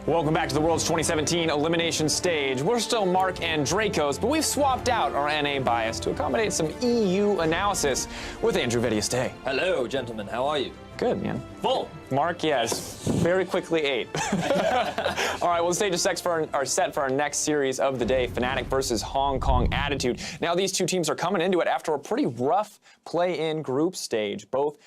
Welcome back to the World's 2017 Elimination stage. We're still Mark and Dracos, but we've swapped out our NA bias to accommodate some EU analysis with Andrew Vediastay. Hello, gentlemen. How are you? Good, man. Full. Mark, yes, very quickly ate. All right, well, the stage is set for our next series of the day, Fnatic versus Hong Kong Attitude. Now, these two teams are coming into it after a pretty rough play-in group stage, both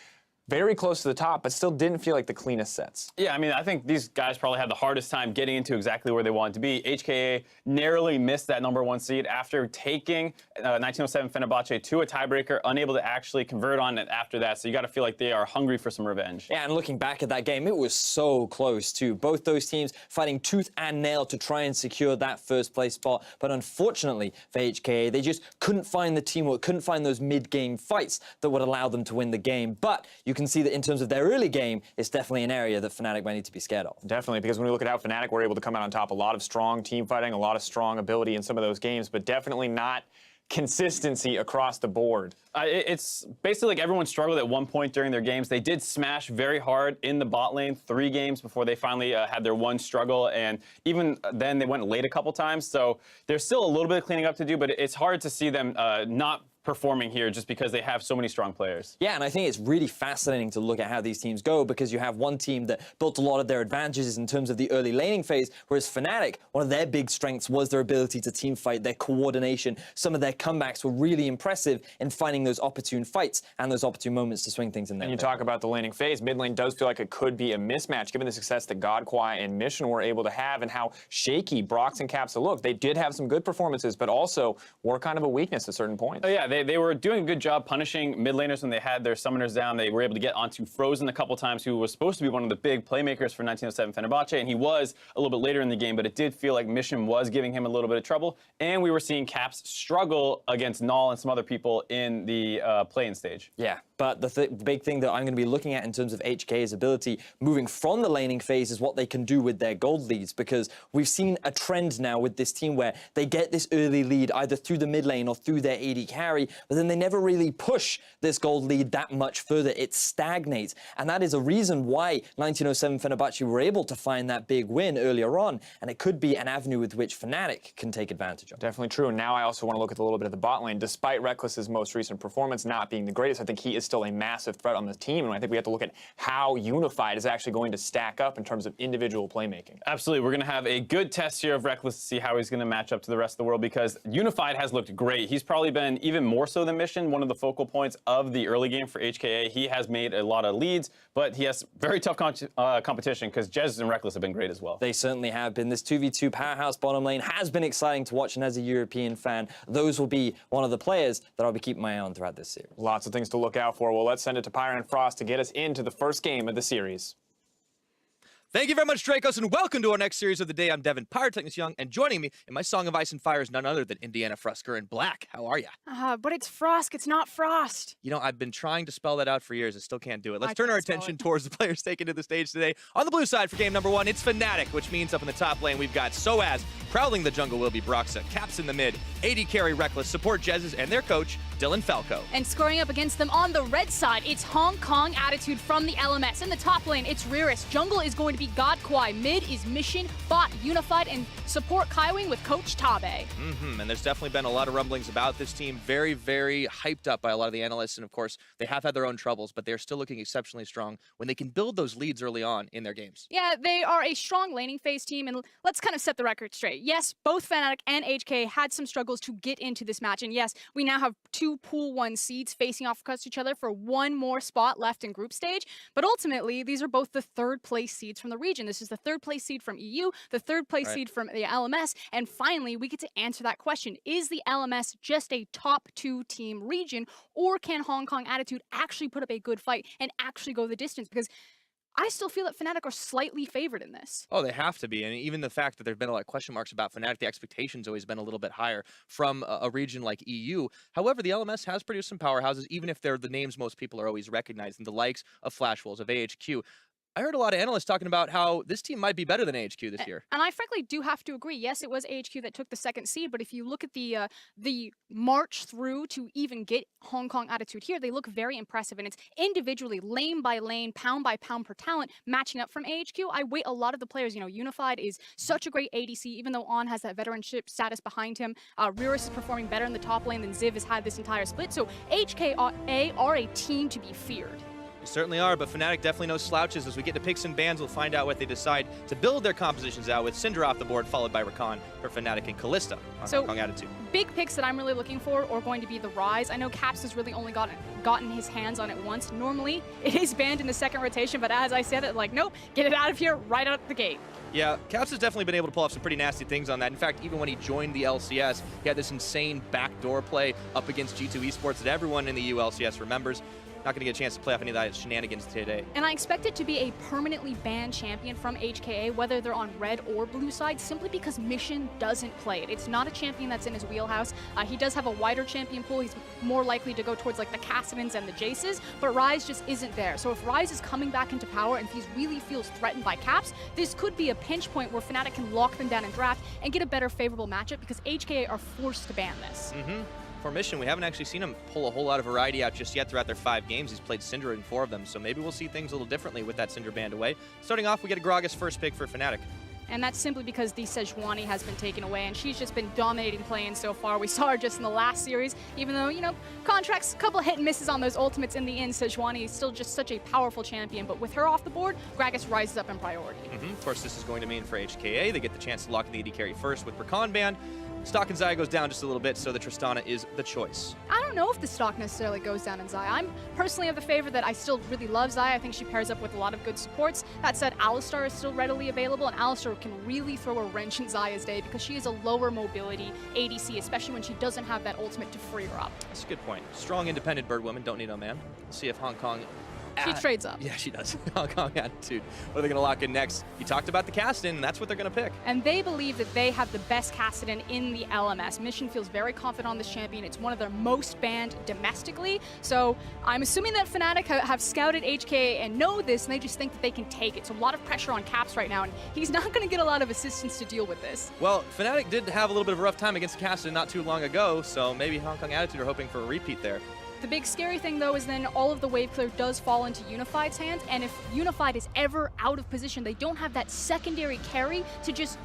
very close to the top, but still didn't feel like the cleanest sets. Yeah, I mean, I think these guys probably had the hardest time getting into exactly where they wanted to be. HKA narrowly missed that #1 seed after taking 1907 Fenerbahce to a tiebreaker, unable to actually convert on it after that. So you got to feel like they are hungry for some revenge. Yeah, and looking back at that game, it was so close too. Both those teams fighting tooth and nail to try and secure that first place spot. But unfortunately for HKA, they just couldn't find the teamwork, couldn't find those mid-game fights that would allow them to win the game. But you can see that in terms of their early game, it's definitely an area that Fnatic might need to be scared of. Definitely, because when we look at how Fnatic were able to come out on top, a lot of strong team fighting, a lot of strong ability in some of those games, but definitely not consistency across the board. It's basically like everyone struggled at one point during their games. They did smash very hard in the bot lane 3 games before they finally had their one struggle, and even then they went late a couple times. So there's still a little bit of cleaning up to do, but it's hard to see them not performing here just because they have so many strong players. Yeah, and I think it's really fascinating to look at how these teams go, because you have one team that built a lot of their advantages in terms of the early laning phase, whereas Fnatic, one of their big strengths was their ability to team fight, their coordination. Some of their comebacks were really impressive in finding those opportune fights and those opportune moments to swing things in there. And you talk about the laning phase, mid lane does feel like it could be a mismatch given the success that Godkwai and Mission were able to have and how shaky Broxah and Capsa look. They did have some good performances, but also were kind of a weakness at certain points. Oh yeah, they were doing a good job punishing mid laners when they had their summoners down. They were able to get onto Frozen a couple times, who was supposed to be one of the big playmakers for 1907 Fenerbahce, and he was a little bit later in the game, but it did feel like Mission was giving him a little bit of trouble, and we were seeing Caps struggle against Null and some other people in the play-in stage. Yeah, but the big thing that I'm going to be looking at in terms of HK's ability moving from the laning phase is what they can do with their gold leads, because we've seen a trend now with this team where they get this early lead either through the mid lane or through their AD carry, but then they never really push this gold lead that much further. It stagnates, and that is a reason why 1907 Fenerbahce were able to find that big win earlier on, and it could be an avenue with which Fnatic can take advantage of. Definitely true, and now I also want to look at a little bit of the bot lane. Despite Rekkles' most recent performance not being the greatest, I think he is still a massive threat on the team, and I think we have to look at how Unified is actually going to stack up in terms of individual playmaking. Absolutely, we're going to have a good test here of Rekkles to see how he's going to match up to the rest of the world, because Unified has looked great. He's probably been even more so than Mission, one of the focal points of the early game for HKA. He has made a lot of leads, but he has very tough competition, because Jesiz and Rekkles have been great as well. They certainly have been. This 2v2 powerhouse bottom lane has been exciting to watch, and as a European fan, those will be one of the players that I'll be keeping my eye on throughout this series. Lots of things to look out for. Well, let's send it to Pyre and Frost to get us into the first game of the series. Thank you very much, Dracos, and welcome to our next series of the day. I'm Devin Pyrotechnics Young, and joining me in my Song of Ice and Fire is none other than Indiana Frusker in black. How are you? But it's Frost. It's not Frost. You know, I've been trying to spell that out for years. I still can't do it. Let's turn our attention towards the players taken to the stage today. On the blue side for game #1, it's Fnatic, which means up in the top lane, we've got sOAZ. Prowling the jungle will be Broxah. Caps in the mid. AD carry Rekkles. Support Jesiz and their coach, Dylan Falco. And scoring up against them on the red side, it's Hong Kong Attitude from the LMS. In the top lane, it's Riris. Jungle is going to be Godkwai. Mid is Mission, bot Unified, and support Kaiwing with Coach Tabe. And there's definitely been a lot of rumblings about this team. Very, very hyped up by a lot of the analysts. And of course, they have had their own troubles, but they're still looking exceptionally strong when they can build those leads early on in their games. Yeah, they are a strong laning phase team, and let's kind of set the record straight. Yes, both Fnatic and HK had some struggles to get into this match, and yes, we now have 2 Pool 1 seeds facing off against each other for one more spot left in group stage, but ultimately, these are both the 3rd place seeds from the region. This is the 3rd place seed from EU, the 3rd place seed from the LMS, and finally, we get to answer that question. Is the LMS just a top 2 team region, or can Hong Kong Attitude actually put up a good fight and actually go the distance? Because I still feel that Fnatic are slightly favored in this. Oh, they have to be. And even the fact that there have been a lot of question marks about Fnatic, the expectations always been a little bit higher from a region like EU. However, the LMS has produced some powerhouses, even if they're the names most people are always recognizing, the likes of Flash Wolves, of AHQ. I heard a lot of analysts talking about how this team might be better than AHQ this year. And I frankly do have to agree. Yes, it was AHQ that took the second seed, but if you look at the march through to even get Hong Kong Attitude here, they look very impressive. And it's individually, lane by lane, pound by pound per talent, matching up from AHQ. I weight a lot of the players. You know, Unified is such a great ADC, even though On has that veteranship status behind him. Riris is performing better in the top lane than Ziv has had this entire split. So HKA are a team to be feared. They certainly are, but Fnatic definitely no slouches. As we get to picks and bans, we'll find out what they decide to build their compositions out with. Syndra off the board, followed by Rakan for Fnatic and Kalista on Hong Kong Attitude. Big picks that I'm really looking for are going to be the Rise. I know Caps has really only gotten his hands on it once. Normally, it is banned in the second rotation, but as I said, like, nope, get it out of here right out the gate. Yeah, Caps has definitely been able to pull off some pretty nasty things on that. In fact, even when he joined the LCS, he had this insane backdoor play up against G2 Esports that everyone in the ULCS remembers. Not going to get a chance to play off any of that shenanigans today. And I expect it to be a permanently banned champion from HKA, whether they're on red or blue side, simply because Mission doesn't play it. It's not a champion that's in his wheelhouse. He does have a wider champion pool. He's more likely to go towards like the Kassadins and the Jesiz, but Rise just isn't there. So if Rise is coming back into power and if he really feels threatened by Caps, this could be a pinch point where Fnatic can lock them down in draft and get a better favorable matchup because HKA are forced to ban this. For Mission, we haven't actually seen him pull a whole lot of variety out just yet throughout their 5 games. He's played Syndra in 4 of them, so maybe we'll see things a little differently with that Syndra banned away. Starting off, we get a Gragas first pick for Fnatic. And that's simply because the Sejuani has been taken away, and she's just been dominating playing so far. We saw her just in the last series, even though, you know, contracts, a couple hit and misses on those ultimates in the end. Sejuani is still just such a powerful champion, but with her off the board, Gragas rises up in priority. Of course, this is going to mean for HKA. They get the chance to lock in the AD carry first with Rakan ban. Stock in Xayah goes down just a little bit, so the Tristana is the choice. I don't know if the stock necessarily goes down in Xayah. I'm personally of the favor that I still really love Xayah. I think she pairs up with a lot of good supports. That said, Alistar is still readily available, and Alistar can really throw a wrench in Xayah's day because she is a lower mobility ADC, especially when she doesn't have that ultimate to free her up. That's a good point. Strong, independent bird woman, don't need no man. Let's see if Hong Kong... She trades up. Yeah, she does. Hong Kong Attitude. What are they going to lock in next? You talked about the Kassadin, and that's what they're going to pick. And they believe that they have the best Kassadin in the LMS. Mission feels very confident on this champion. It's one of their most banned domestically. So I'm assuming that Fnatic have scouted HKA and know this, and they just think that they can take it. So a lot of pressure on Caps right now, and he's not going to get a lot of assistance to deal with this. Well, Fnatic did have a little bit of a rough time against the Kassadin not too long ago, so maybe Hong Kong Attitude are hoping for a repeat there. The big scary thing, though, is then all of the wave clear does fall into Unified's hands, and if Unified is ever out of position, they don't have that secondary carry to just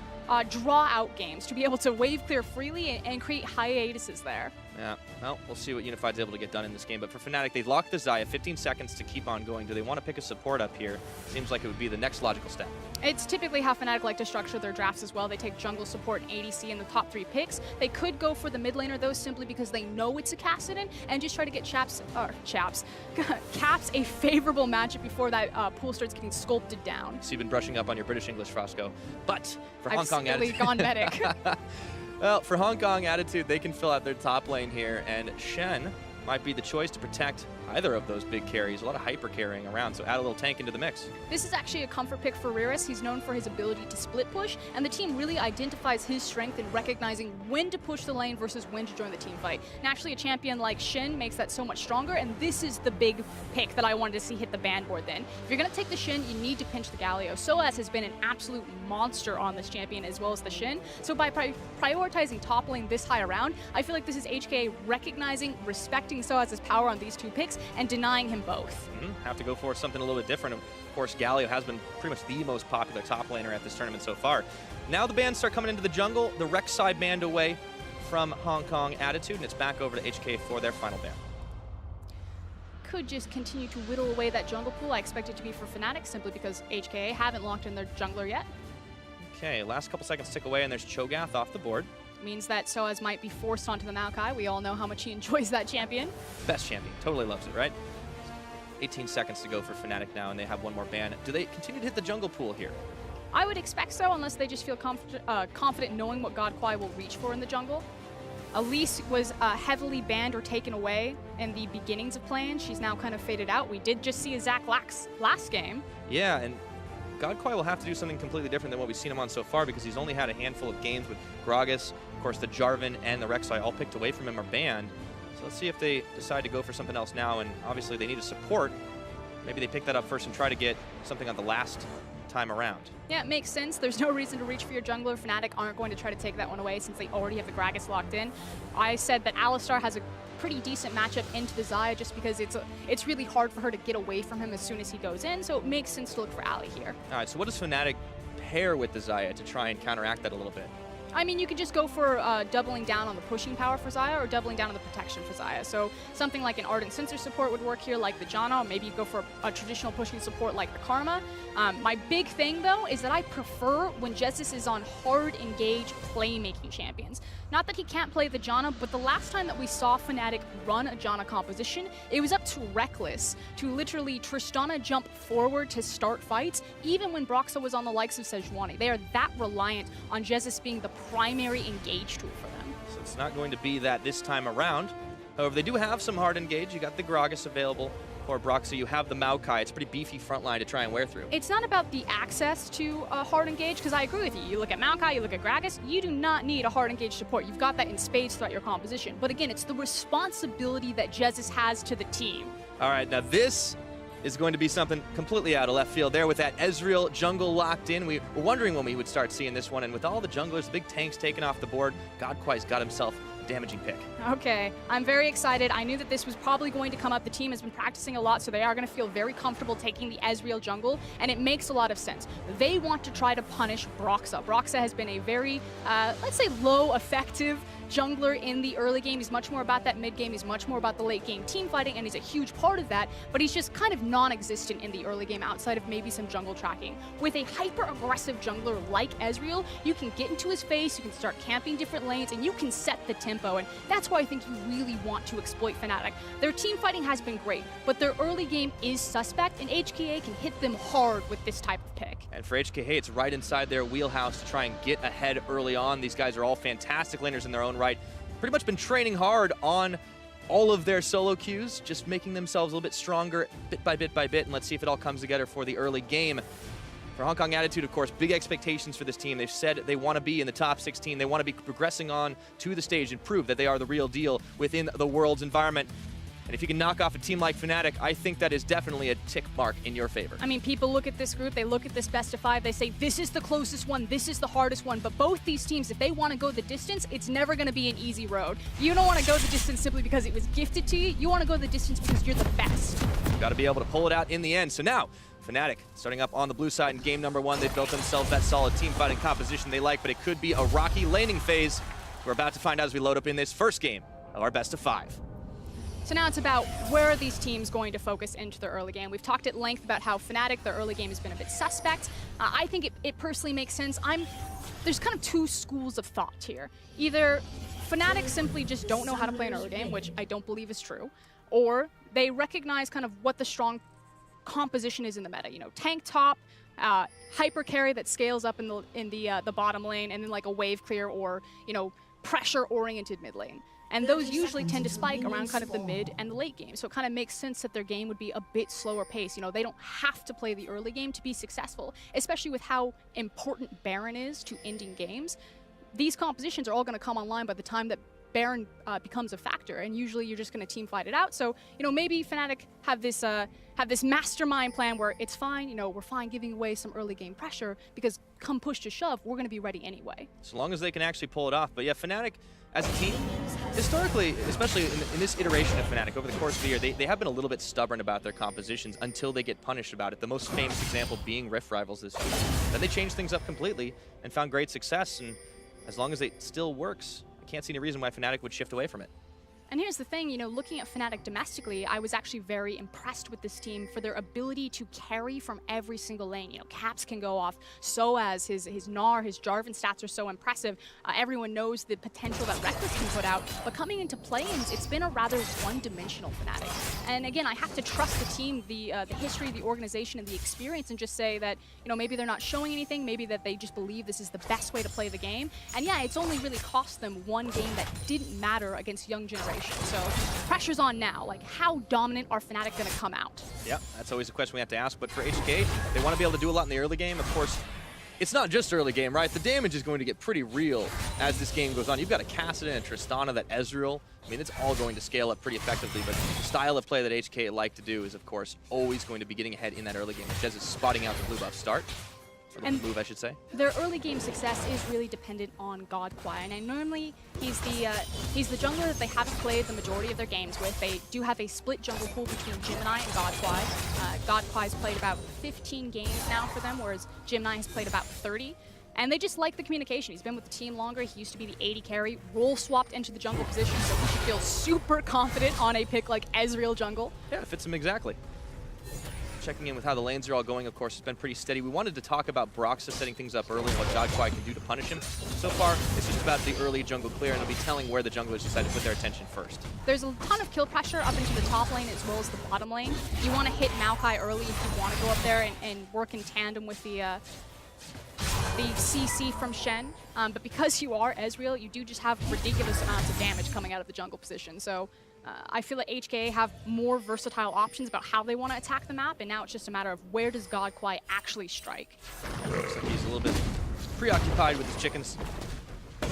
draw out games, to be able to wave clear freely and create hiatuses there. Yeah, well, we'll see what Unified's able to get done in this game. But for Fnatic, they locked the Xayah, 15 seconds to keep on going. Do they want to pick a support up here? Seems like it would be the next logical step. It's typically how Fnatic like to structure their drafts as well. They take jungle support and ADC in the top 3 picks. They could go for the mid laner, though, simply because they know it's a Kassadin and just try to get Caps a favorable matchup before that pool starts getting sculpted down. So you've been brushing up on your British English, Frosco. But for Hong I've Kong really Attitude... gone medic. Well, for Hong Kong Attitude, they can fill out their top lane here, and Shen might be the choice to protect either of those big carries. A lot of hyper carrying around, so add a little tank into the mix. This is actually a comfort pick for Riris. He's known for his ability to split push, and the team really identifies his strength in recognizing when to push the lane versus when to join the team fight. Naturally, a champion like Shen makes that so much stronger, and this is the big pick that I wanted to see hit the ban board then. If you're going to take the Shen, you need to pinch the Galio. sOAZ has been an absolute monster on this champion as well as the Shen, so by prioritizing top lane this high around, I feel like this is HKA recognizing, respecting sOAZ's power on these 2 picks, and denying him both. Have to go for something a little bit different. Of course, Galio has been pretty much the most popular top laner at this tournament so far. Now the bans start coming into the jungle. The Rekkles side banned away from Hong Kong Attitude, and it's back over to HK for their final ban. Could just continue to whittle away that jungle pool. I expect it to be for Fnatic, simply because HKA haven't locked in their jungler yet. Okay, last couple seconds tick away, and there's Cho'Gath off the board. Means that sOAZ might be forced onto the Maokai. We all know how much he enjoys that champion. Best champion. Totally loves it, right? 18 seconds to go for Fnatic now, and they have one more ban. Do they continue to hit the jungle pool here? I would expect so, unless they just feel confident knowing what Godkwai will reach for in the jungle. Elise was heavily banned or taken away in the beginnings of play-in. She's now kind of faded out. We did just see a Zac last game. Yeah, and Godkwai will have to do something completely different than what we've seen him on so far, because he's only had a handful of games with Gragas. Of course, the Jarvan and the Rekkles all picked away from him are banned. So let's see if they decide to go for something else now, and obviously they need a support. maybe they pick that up first and try to get something on the last time around. Yeah, it makes sense. There's no reason to reach for your jungler. Fnatic aren't going to try to take that one away since they already have the Gragas locked in. I said that Alistar has a pretty decent matchup into the Xayah just because it's really hard for her to get away from him as soon as he goes in, so it makes sense to look for Ali here. All right, so what does Fnatic pair with the Xayah to try and counteract that a little bit? I mean, you could just go for doubling down on the pushing power for Xayah or doubling down on the protection for Xayah. So something like an Ardent Sensor support would work here, like the Janna, or maybe you go for a traditional pushing support like the Karma. My big thing, though, is that I prefer when Jesiz is on hard engage playmaking champions. Not that he can't play the Janna, but the last time that we saw Fnatic run a Janna composition, it was up to Rekkles to literally Tristana jump forward to start fights, even when Broxah was on the likes of Sejuani. They are that reliant on Jesiz being the primary engage tool for them. So it's not going to be that this time around. However, they do have some hard engage. You got the Gragas available for Broxah. You have the Maokai. It's a pretty beefy front line to try and wear through. It's not about the access to a hard engage, because I agree with you. You look at Maokai, you look at Gragas, you do not need a hard engage support. You've got that in spades throughout your composition. But again, it's the responsibility that Jesiz has to the team. All right, now this is going to be something completely out of left field there with that Ezreal jungle locked in. We were wondering when we would start seeing this one, and with all the junglers, the big tanks taken off the board, Godkwai's got himself a damaging pick. Okay, I'm very excited. I knew that this was probably going to come up. The team has been practicing a lot, so they are going to feel very comfortable taking the Ezreal jungle, and it makes a lot of sense. They want to try to punish Broxah. Broxah has been a very, let's say, low effective jungler in the early game. He's much more about that mid game. He's much more about the late game team fighting, and he's a huge part of that, but he's just kind of non-existent in the early game outside of maybe some jungle tracking. With a hyper-aggressive jungler like Ezreal, you can get into his face, you can start camping different lanes, and you can set the tempo, and that's why I think you really want to exploit Fnatic. Their team fighting has been great, but their early game is suspect, and HKA can hit them hard with this type of pick. And for HKA, it's right inside their wheelhouse to try and get ahead early on. These guys are all fantastic laners in their own right. Pretty much been training hard on all of their solo queues, just making themselves a little bit stronger bit by bit by bit, and let's see if it all comes together for the early game. For Hong Kong Attitude, of course, big expectations for this team. They've said they want to be in the top 16. They want to be progressing on to the stage and prove that they are the real deal within the world's environment. And if you can knock off a team like Fnatic, I think that is definitely a tick mark in your favor. I mean, people look at this group, they look at this best of 5, they say, this is the closest one, this is the hardest one. But both these teams, if they want to go the distance, it's never going to be an easy road. You don't want to go the distance simply because it was gifted to you. You want to go the distance because you're the best. Got to be able to pull it out in the end. So now, Fnatic starting up on the blue side in game number 1. They've built themselves that solid team fighting composition they like, but it could be a rocky laning phase. We're about to find out as we load up in this first game of our best of 5. So now it's about where are these teams going to focus into their early game. We've talked at length about how Fnatic, their early game has been a bit suspect. I think it personally makes sense. There's kind of two schools of thought here. Either Fnatic simply just don't know how to play an early game, which I don't believe is true, or they recognize kind of what the strong composition is in the meta. You know, tank top, hyper carry that scales up in the bottom lane, and then like a wave clear or, you know, pressure oriented mid lane. And those usually tend to spike around kind of the mid and the late game. So it kind of makes sense that their game would be a bit slower pace. You know, they don't have to play the early game to be successful, especially with how important Baron is to ending games. These compositions are all going to come online by the time that Baron becomes a factor, and usually you're just going to team fight it out. So, you know, maybe Fnatic have this mastermind plan where it's fine, you know, we're fine giving away some early game pressure because come push to shove, we're going to be ready anyway. So long as they can actually pull it off. But yeah, Fnatic as a team, historically, especially in this iteration of Fnatic over the course of the year, they have been a little bit stubborn about their compositions until they get punished about it. The most famous example being Rift Rivals this week. Then they changed things up completely and found great success, and as long as it still works, I can't see any reason why Fnatic would shift away from it. And here's the thing, you know, looking at Fnatic domestically, I was actually very impressed with this team for their ability to carry from every single lane. You know, Caps can go off, sOAZ, his Gnar, his Jarvan stats are so impressive. Everyone knows the potential that Rekkles can put out, but coming into play-ins, it's been a rather one-dimensional Fnatic. And again, I have to trust the team, the history, the organization, and the experience, and just say that, you know, maybe they're not showing anything, maybe that they just believe this is the best way to play the game. And yeah, it's only really cost them one game that didn't matter against young generation. So pressure's on now. Like, how dominant are Fnatic going to come out? Yep, that's always a question we have to ask. But for HKA, they want to be able to do a lot in the early game. Of course, it's not just early game, right? The damage is going to get pretty real as this game goes on. You've got a Kassadin and Tristana, that Ezreal. I mean, it's all going to scale up pretty effectively, but the style of play that HKA like to do is, of course, always going to be getting ahead in that early game. Jesiz is spotting out the blue buff start. Or the move, I should say. Their early game success is really dependent on Godkwai, and normally he's the jungler that they haven't played the majority of their games with. They do have a split jungle pool between Gemini and Godkwai. Godkwai's played about 15 games now for them, whereas Gemini has played about 30. And they just like the communication. He's been with the team longer. He used to be the AD carry, role swapped into the jungle position, so he should feel super confident on a pick like Ezreal jungle. Yeah, it fits him exactly. Checking in with how the lanes are all going, of course, it's been pretty steady. We wanted to talk about Broxah setting things up early and what Godkwai can do to punish him. So far, it's just about the early jungle clear, and it'll be telling where the junglers decide to put their attention first. There's a ton of kill pressure up into the top lane as well as the bottom lane. You want to hit Maokai early if you want to go up there and work in tandem with the CC from Shen, but because you are Ezreal, you do just have ridiculous amounts of damage coming out of the jungle position. So I feel like HKA have more versatile options about how they want to attack the map, and now it's just a matter of where does Godkwai actually strike. Looks like he's a little bit preoccupied with his chickens.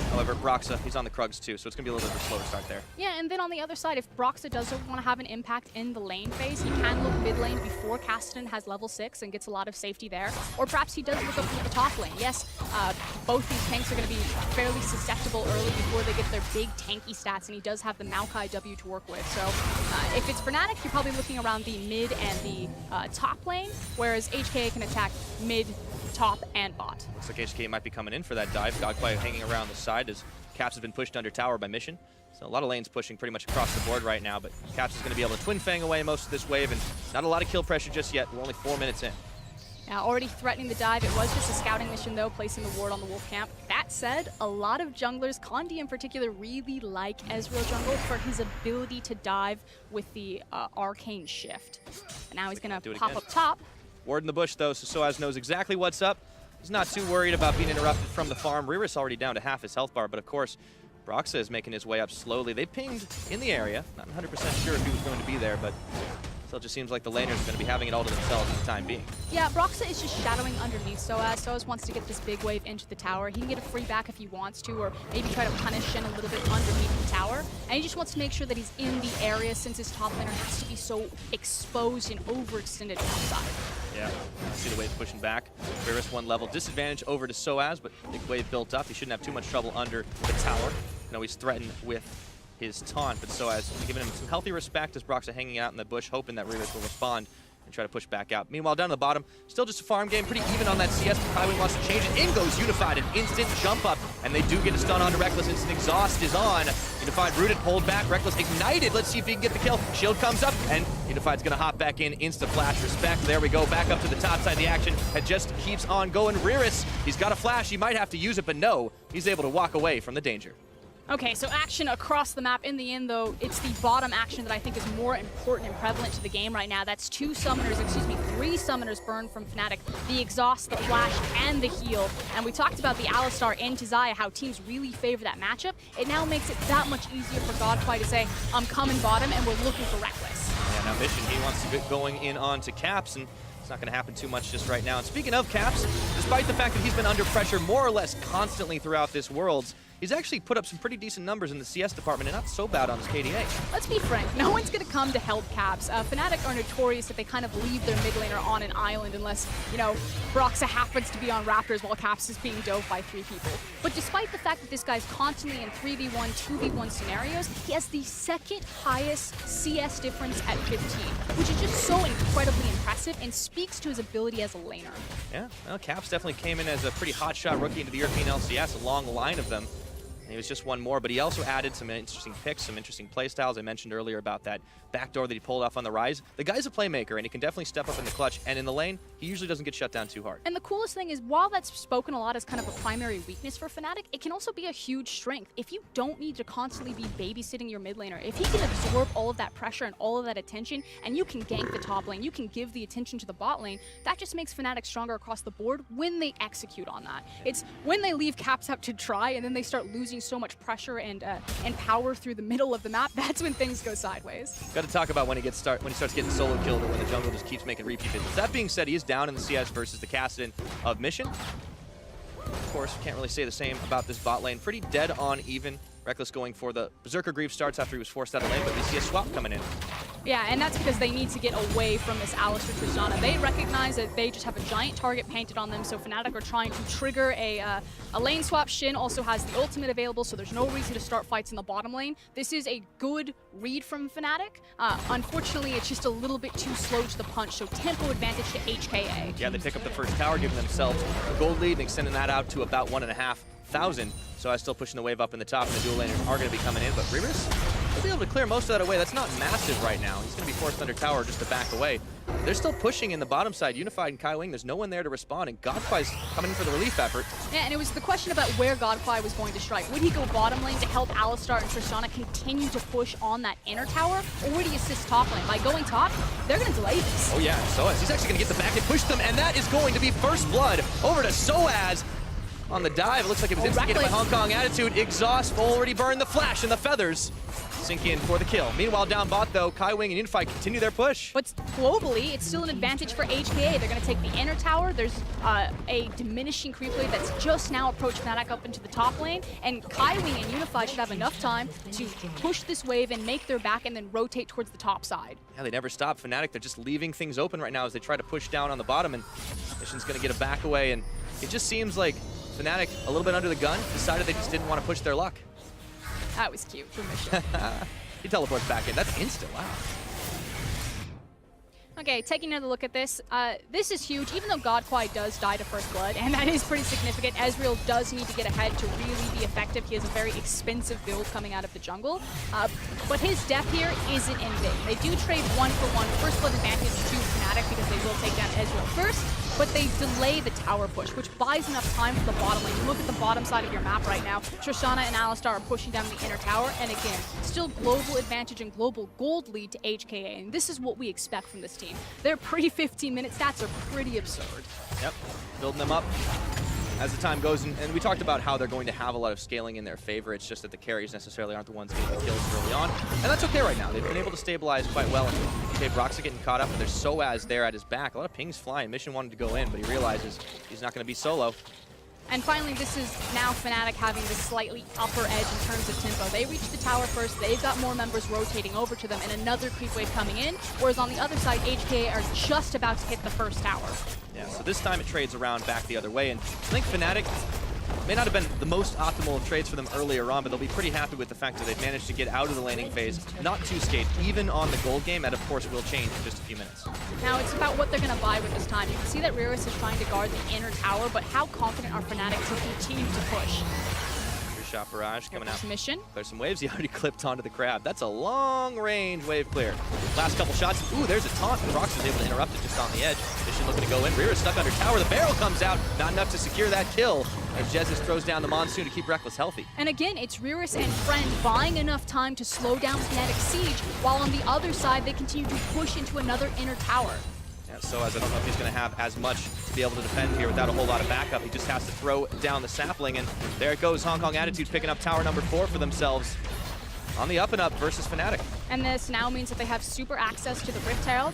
However, Broxah, he's on the Krugs too, so it's going to be a little bit of a slower start there. Yeah, and then on the other side, if Broxah doesn't want to have an impact in the lane phase, he can look mid lane before Kassadin has level 6 and gets a lot of safety there. Or perhaps he does look up to the top lane. Yes, both these tanks are going to be fairly susceptible early before they get their big tanky stats, and he does have the Maokai W to work with. So if it's Fnatic, you're probably looking around the mid and the top lane, whereas HKA can attack mid, top, and bot. Looks like HKA might be coming in for that dive. Godkwai hanging around the side as Caps has been pushed under tower by Mission. So a lot of lanes pushing pretty much across the board right now, but Caps is going to be able to Twin Fang away most of this wave, and not a lot of kill pressure just yet. We're only 4 minutes in. Now, already threatening the dive. It was just a scouting mission, though, placing the ward on the Wolf camp. That said, a lot of junglers, Condi in particular, really like Ezreal jungle for his ability to dive with the arcane shift. And now he's going to pop up top. Ward in the bush, though, so sOAZ knows exactly what's up. He's not too worried about being interrupted from the farm. Riris already down to half his health bar, but of course, Broxah is making his way up slowly. They pinged in the area. Not 100% sure if he was going to be there, but still just seems like the laners are going to be having it all to themselves for the time being. Yeah, Broxah is just shadowing underneath sOAZ. sOAZ wants to get this big wave into the tower. He can get a free back if he wants to, or maybe try to punish Shen a little bit underneath the tower. And he just wants to make sure that he's in the area since his top laner has to be so exposed and overextended outside. Yeah, I see the wave pushing back. Riris 1 level disadvantage over to sOAZ, but big wave built up. He shouldn't have too much trouble under the tower. You know, he's threatened with his taunt, but sOAZ giving him some healthy respect as Broxah hanging out in the bush, hoping that Riris will respond and try to push back out. Meanwhile, down the bottom, still just a farm game, pretty even on that CS, but Kaiwing wants to change it. In goes Unified, an instant jump up, and they do get a stun onto Rekkles. Instant exhaust is on. Unified rooted, pulled back, Rekkles ignited. Let's see if he can get the kill. Shield comes up, and Unified's gonna hop back in, insta flash, respect. There we go, back up to the top side of the action. It just keeps on going. Riris, he's got a flash, he might have to use it, but no, he's able to walk away from the danger. Okay, so action across the map. In the end, though, it's the bottom action that I think is more important and prevalent to the game right now. That's 3 summoners burned from Fnatic. The exhaust, the flash, and the heal. And we talked about the Alistar into Xayah, how teams really favor that matchup. It now makes it that much easier for Godkwai to say, I'm coming bottom, and we're looking for Rekkles. Yeah, now Mission, he wants to get going in onto Caps, and it's not going to happen too much just right now. And speaking of Caps, despite the fact that he's been under pressure more or less constantly throughout this Worlds, he's actually put up some pretty decent numbers in the CS department and not so bad on his KDA. Let's be frank, no one's going to come to help Caps. Fnatic are notorious that they kind of leave their mid laner on an island unless, you know, Broxah happens to be on Raptors while Caps is being dove by 3 people. But despite the fact that this guy's constantly in 3v1, 2v1 scenarios, he has the 2nd highest CS difference at 15, which is just so incredibly impressive and speaks to his ability as a laner. Yeah, well, Caps definitely came in as a pretty hotshot rookie into the European LCS, a long line of them. And he was just one more, but he also added some interesting picks, some interesting playstyles. I mentioned earlier about that backdoor that he pulled off on the Rise. The guy's a playmaker, and he can definitely step up in the clutch. And in the lane, he usually doesn't get shut down too hard. And the coolest thing is, while that's spoken a lot as kind of a primary weakness for Fnatic, it can also be a huge strength. If you don't need to constantly be babysitting your mid laner, if he can absorb all of that pressure and all of that attention, and you can gank the top lane, you can give the attention to the bot lane, that just makes Fnatic stronger across the board when they execute on that. It's when they leave Caps up to try, and then they start losing so much pressure and power through the middle of the map, that's when things go sideways. Got to talk about when he starts getting solo killed or when the jungle just keeps making repeat visits. That being said, he is down in the CS versus the Kassadin of Mission. Of course, can't really say the same about this bot lane. Pretty dead on even. Rekkles going for the Berserker Grief starts after he was forced out of lane, but we see a swap coming in. Yeah, and that's because they need to get away from this Alistar Tristana. They recognize that they just have a giant target painted on them, so Fnatic are trying to trigger a lane swap. Shen also has the ultimate available, so there's no reason to start fights in the bottom lane. This is a good read from Fnatic. Unfortunately, it's just a little bit too slow to the punch, so tempo advantage to HKA. Yeah, they pick up the first tower, giving themselves a gold lead and extending that out to about 1,500. So I still pushing the wave up in the top, and the dual laners are going to be coming in, but Riris will be able to clear most of that away. That's not massive right now. He's going to be forced under tower just to back away. They're still pushing in the bottom side. Unified and Kaiwing, there's no one there to respond, and Godkwai's coming in for the relief effort. Yeah, and it was the question about where Godkwai was going to strike. Would he go bottom lane to help Alistar and Tristana continue to push on that inner tower, or would he assist top lane? By going top, they're going to delay this. Oh yeah, sOAZ, he's actually going to get the back and push them, and that is going to be first blood over to sOAZ. On the dive, it looks like it was instigated by Hong Kong Attitude. Exhaust already burned the flash and the feathers. Sink in for the kill. Meanwhile, down bot though, Kaiwing and Unified continue their push. But globally, it's still an advantage for HKA. They're going to take the inner tower. There's a diminishing creep wave that's just now approached Fnatic up into the top lane, and Kaiwing and Unified should have enough time to push this wave and make their back and then rotate towards the top side. Yeah, they never stop. Fnatic, they're just leaving things open right now as they try to push down on the bottom, and Mission's going to get a back away, and it just seems like Fnatic, a little bit under the gun, decided they just didn't want to push their luck. That was cute for Mission. He teleports back in. That's instant. Wow. Okay, taking another look at this. This is huge, even though Godkwai does die to first blood, and that is pretty significant. Ezreal does need to get ahead to really be effective. He has a very expensive build coming out of the jungle. But his death here isn't in vain. They do trade 1-for-1 first blood advantage to Fnatic because they will take down Ezreal first, but they delay the tower push, which buys enough time for the bottom lane. You look at the bottom side of your map right now, Tristana and Alistar are pushing down the inner tower, and again, still global advantage and global gold lead to HKA, and this is what we expect from this team. Their pre-15-minute stats are pretty absurd. Yep, building them up as the time goes, and we talked about how they're going to have a lot of scaling in their favor. It's just that the carries necessarily aren't the ones getting the kills early on, and that's okay right now. They've been able to stabilize quite well. Okay, Broxah getting caught up, and there's sOAZ there at his back. A lot of pings flying. Mission wanted to go in, but he realizes he's not going to be solo. And finally, this is now Fnatic having the slightly upper edge in terms of tempo. They reached the tower first, they've got more members rotating over to them, and another creep wave coming in, whereas on the other side, HKA are just about to hit the first tower. Yeah, so this time it trades around back the other way, and I think Fnatic may not have been the most optimal of trades for them earlier on, but they'll be pretty happy with the fact that they've managed to get out of the laning phase, not too scathed, even on the gold game. That, of course, will change in just a few minutes. Now, it's about what they're going to buy with this time. You can see that Riris is trying to guard the inner tower, but how confident are Fnatic to continue to push? Shot barrage coming out. Mission. There's some waves. He already clipped onto the crab. That's a long-range wave clear. Last couple shots. Ooh, there's a taunt. Broxah is able to interrupt it just on the edge. Mission looking to go in. Riris stuck under tower. The barrel comes out. Not enough to secure that kill. As Jesiz throws down the Monsoon to keep Rekkles healthy. And again, it's Riris and Friend buying enough time to slow down Fnatic's siege, while on the other side, they continue to push into another inner tower. Yeah, sOAZ, I don't know if he's going to have as much to be able to defend here without a whole lot of backup. He just has to throw down the sapling, and there it goes. Hong Kong Attitude picking up tower number 4 for themselves on the up and up versus Fnatic. And this now means that they have super access to the Rift Herald.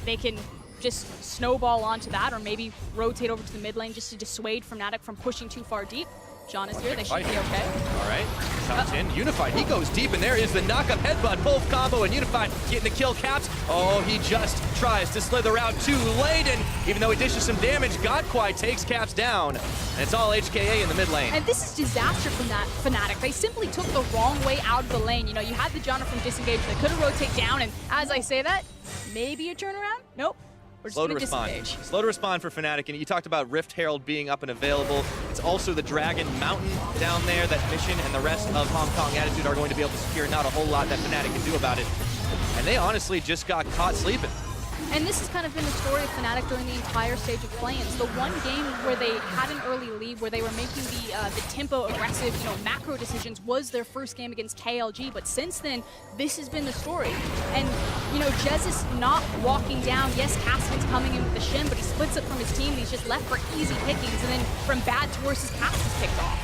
They can just snowball onto that, or maybe rotate over to the mid lane just to dissuade Fnatic from pushing too far deep. Janna's here, they should be okay. All right, comes in, Unified, he goes deep, and there is the knock-up headbutt, both combo, and Unified getting the kill caps. Oh, he just tries to slither out too late, and even though he dishes some damage, Godkwai takes caps down, and it's all HKA in the mid lane. And this is disaster from that Fnatic. They simply took the wrong way out of the lane. You know, you had the Janna from disengage, they could have rotated down, and as I say that, maybe a turnaround? Nope. Slow to respond. Slow to respond for Fnatic, and you talked about Rift Herald being up and available. It's also the Dragon Mountain down there that Mission and the rest of Hong Kong Attitude are going to be able to secure. Not a whole lot that Fnatic can do about it. And they honestly just got caught sleeping. And this has kind of been the story of Fnatic during the entire stage of play-ins. The one game where they had an early lead, where they were making the tempo aggressive, macro decisions, was their first game against KLG. But since then, this has been the story. And Jesiz not walking down. Yes, Kassadin's coming in with the Shen, but he splits up from his team. And he's just left for easy pickings, and then from bad to worse, his cast is picked off.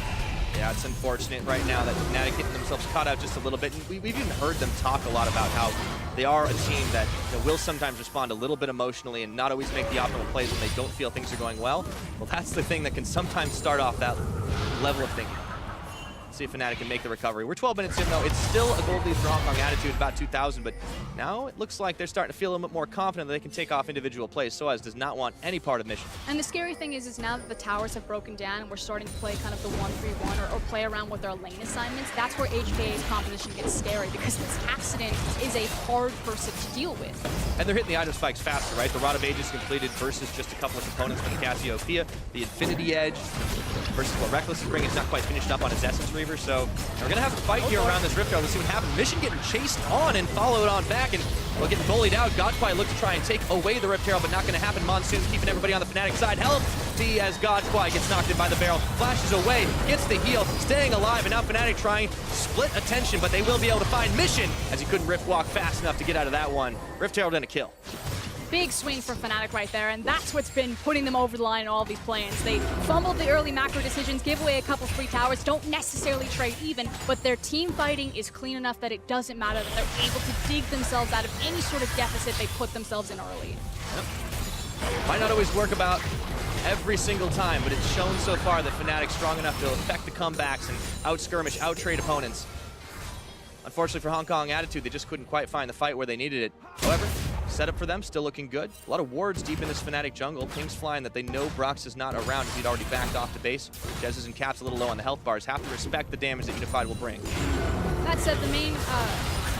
Yeah, it's unfortunate right now that Fnatic getting themselves caught out just a little bit. And we've even heard them talk a lot about how they are a team that will sometimes respond a little bit emotionally and not always make the optimal plays when they don't feel things are going well. Well, that's the thing that can sometimes start off that level of thinking. See if Fnatic can make the recovery. We're 12 minutes in, though. It's still a gold lead for Hong Kong Attitude, about 2,000, but now it looks like they're starting to feel a little bit more confident that they can take off individual plays. sOAZ does not want any part of mission. And the scary thing is now that the towers have broken down and we're starting to play kind of the 1-3-1 or play around with our lane assignments, that's where HKA's composition gets scary because this Kassadin is a hard person to deal with. And they're hitting the item spikes faster, right? The Rod of Ages completed versus just a couple of components from the Cassiopeia. The Infinity Edge versus what Rekkles is bringing. It's not quite finished up on his Essence Reaver, so we're going to have a fight here around this Rift Guard. Let's see what happens. Mission getting chased on and followed on back, and we'll get bullied out. Godkwai looked to try and take away the Rift Herald, but not going to happen. Monsoon's keeping everybody on the Fnatic side. Healthy as Godkwai gets knocked in by the barrel. Flashes away, gets the heal, staying alive, and now Fnatic trying split attention, but they will be able to find Mission as he couldn't Rift Walk fast enough to get out of that one. Rift Herald and a kill. Big swing for Fnatic right there, and that's what's been putting them over the line in all these plans. They fumbled the early macro decisions, give away a couple free towers, don't necessarily trade even, but their team fighting is clean enough that it doesn't matter that they're able to dig themselves out of any sort of deficit they put themselves in early. Yep. Might not always work about every single time, but it's shown so far that Fnatic's strong enough to affect the comebacks and out-skirmish, out-trade opponents. Unfortunately for Hong Kong Attitude, they just couldn't quite find the fight where they needed it. However, setup for them still looking good. A lot of wards deep in this Fnatic jungle. Pings flying that they know Broxah is not around as he'd already backed off to base. Jesiz and Caps a little low on the health bars. Have to respect the damage that Unified will bring. That said, the main